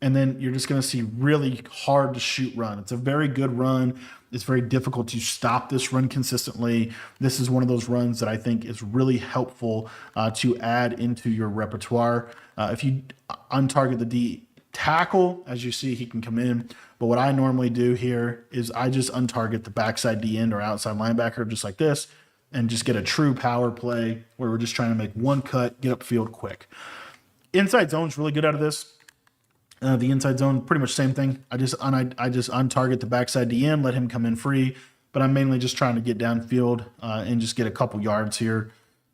and then you're just going to see really hard to shoot run. It's a very good run. It's very difficult to stop this run consistently. This is one of those runs that I think is really helpful to add into your repertoire. If you untarget the D tackle, as you see, he can come in. But what I normally do here is I just untarget the backside D end or outside linebacker just like this, and just get a true power play where we're just trying to make one cut, get upfield quick. Inside zone's really good out of this. The inside zone, pretty much same thing. I just untarget the backside D end, let him come in free, but I'm mainly just trying to get downfield and just get a couple yards here.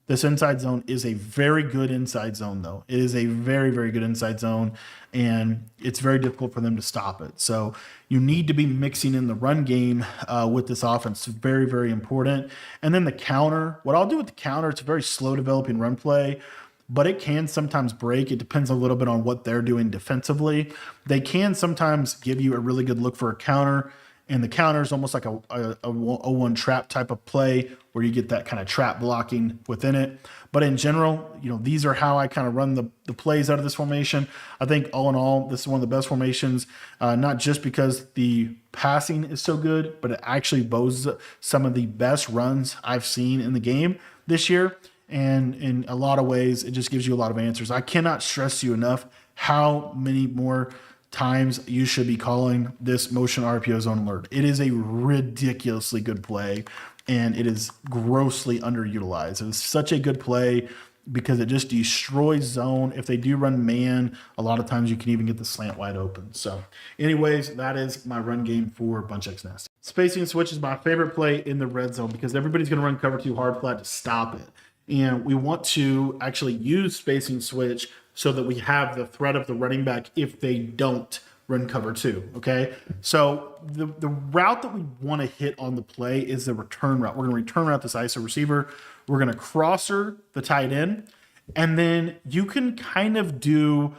This inside zone is a very good inside zone, though. It is a very, very good inside zone, and it's very difficult for them to stop it. So you need to be mixing in the run game with this offense. It's very, very important. And then the counter, what I'll do with the counter, it's a very slow developing run play, but it can sometimes break. It depends a little bit on what they're doing defensively. They can sometimes give you a really good look for a counter, and the counter is almost like a 0-1 trap type of play where you get that kind of trap blocking within it. But in general, these are how I kind of run the plays out of this formation. I think all in all, this is one of the best formations, not just because the passing is so good, but it actually boasts some of the best runs I've seen in the game this year. And in a lot of ways, it just gives you a lot of answers. I cannot stress to you enough how many more times you should be calling this motion RPO zone alert. It is a ridiculously good play, and it is grossly underutilized. It is such a good play because it just destroys zone. If they do run man, a lot of times you can even get the slant wide open. So anyways, that is my run game for Bunch X Nasty. Spacing switch is my favorite play in the red zone because everybody's going to run cover 2 hard flat to stop it. And we want to actually use spacing switch so that we have the threat of the running back if they don't run cover 2, okay? So the route that we want to hit on the play is the return route. We're going to return route this ISO receiver. We're going to crosser the tight end, and then you can kind of do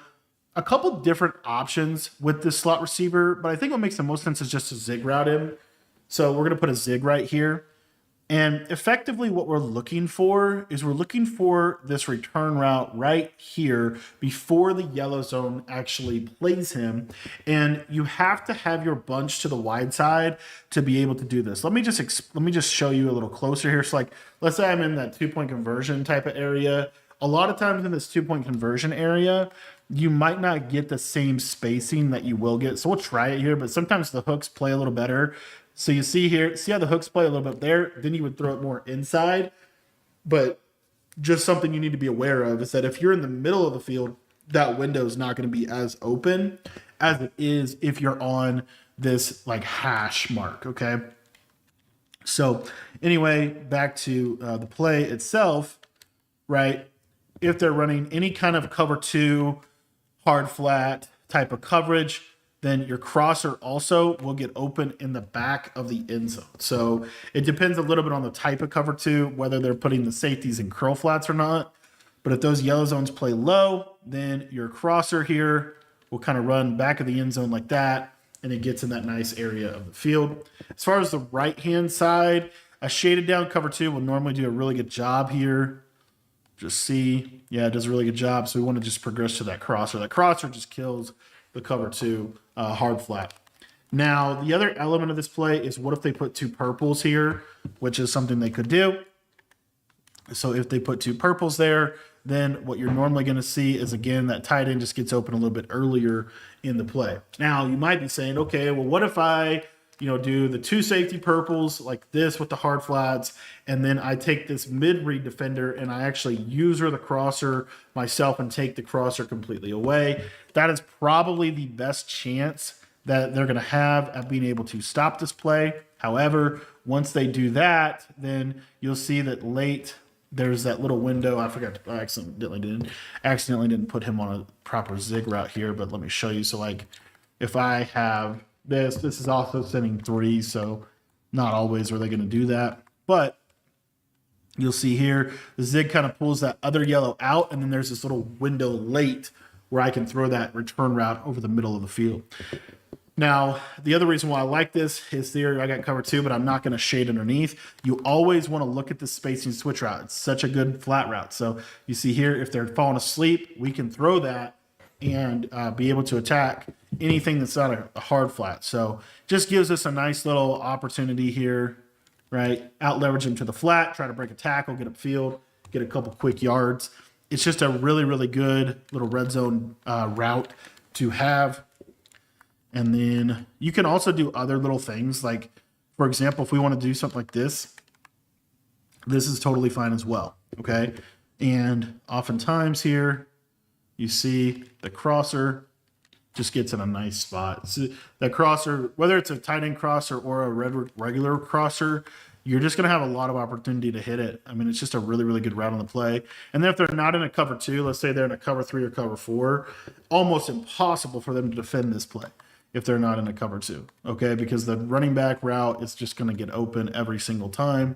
a couple different options with this slot receiver, but I think what makes the most sense is just to zig route him. So we're going to put a zig right here. And effectively what we're looking for is we're looking for this return route right here before the yellow zone actually plays him. And you have to have your bunch to the wide side to be able to do this. Let me just show you a little closer here. So like, let's say I'm in that 2-point conversion type of area. A lot of times in this 2-point conversion area, you might not get the same spacing that you will get. So we'll try it here, but sometimes the hooks play a little better. So you see here, see how the hooks play a little bit there? Then you would throw it more inside. But just something you need to be aware of is that if you're in the middle of the field, that window is not going to be as open as it is if you're on this like hash mark, okay? So anyway, back to the play itself, right? If they're running any kind of cover 2, hard flat type of coverage, then your crosser also will get open in the back of the end zone. So it depends a little bit on the type of cover two, whether they're putting the safeties in curl flats or not. But if those yellow zones play low, then your crosser here will kind of run back of the end zone like that, and it gets in that nice area of the field. As far as the right-hand side, a shaded down cover two will normally do a really good job here. Just see, yeah, it does a really good job. So we want to just progress to that crosser. That crosser just kills the cover two hard flat. Now, the other element of this play is what if they put two purples here, which is something they could do. So if they put two purples there, then what you're normally going to see is, again, that tight end just gets open a little bit earlier in the play. Now, you might be saying, okay, well, what if I, do the two safety purples like this with the hard flats, and then I take this mid-read defender and I actually user the crosser myself and take the crosser completely away? That is probably the best chance that they're going to have at being able to stop this play. However, once they do that, then you'll see that late there's that little window. I forgot to, I accidentally didn't put him on a proper zig route here, but let me show you. So like if I have this is also sending three, so not always are they going to do that, but you'll see here the zig kind of pulls that other yellow out, and then there's this little window late where I can throw that return route over the middle of the field. Now, the other reason why I like this is there I got cover two, but I'm not going to shade underneath. You always want to look at the spacing switch route. It's such a good flat route. So you see here, if they're falling asleep, we can throw that and be able to attack anything that's not a hard flat. So just gives us a nice little opportunity here, right? Out leverage them to the flat, try to break a tackle, get upfield, get a couple quick yards. It's just a really, really good little red zone route to have. And then you can also do other little things. Like, for example, if we want to do something like this, this is totally fine as well, okay? And oftentimes here, you see the crosser just gets in a nice spot. So that crosser, whether it's a tight end crosser or a regular crosser, you're just going to have a lot of opportunity to hit it. I mean, it's just a really, really good route on the play. And then if they're not in a cover two, let's say they're in a cover three or cover four, almost impossible for them to defend this play if they're not in a cover two, okay? Because the running back route is just going to get open every single time.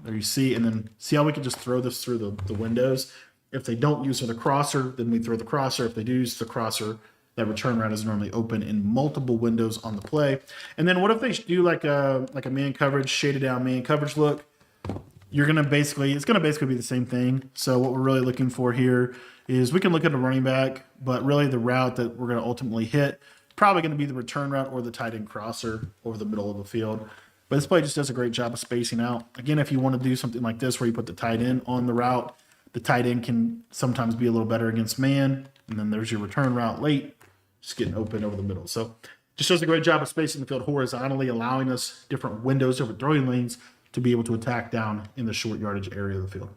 There you see, and then see how we can just throw this through the windows. If they don't use the crosser, then we throw the crosser. If they do use the crosser, that return route is normally open in multiple windows on the play. And then what if they do like a man coverage, shaded down man coverage look? You're gonna basically, it's gonna basically be the same thing. So what we're really looking for here is we can look at a running back, but really the route that we're gonna ultimately hit probably going to be the return route or the tight end crosser over the middle of the field. But this play just does a great job of spacing out. Again, if you want to do something like this where you put the tight end on the route, the tight end can sometimes be a little better against man. And then there's your return route late, just getting open over the middle. So just does a great job of spacing the field horizontally, allowing us different windows over throwing lanes to be able to attack down in the short yardage area of the field.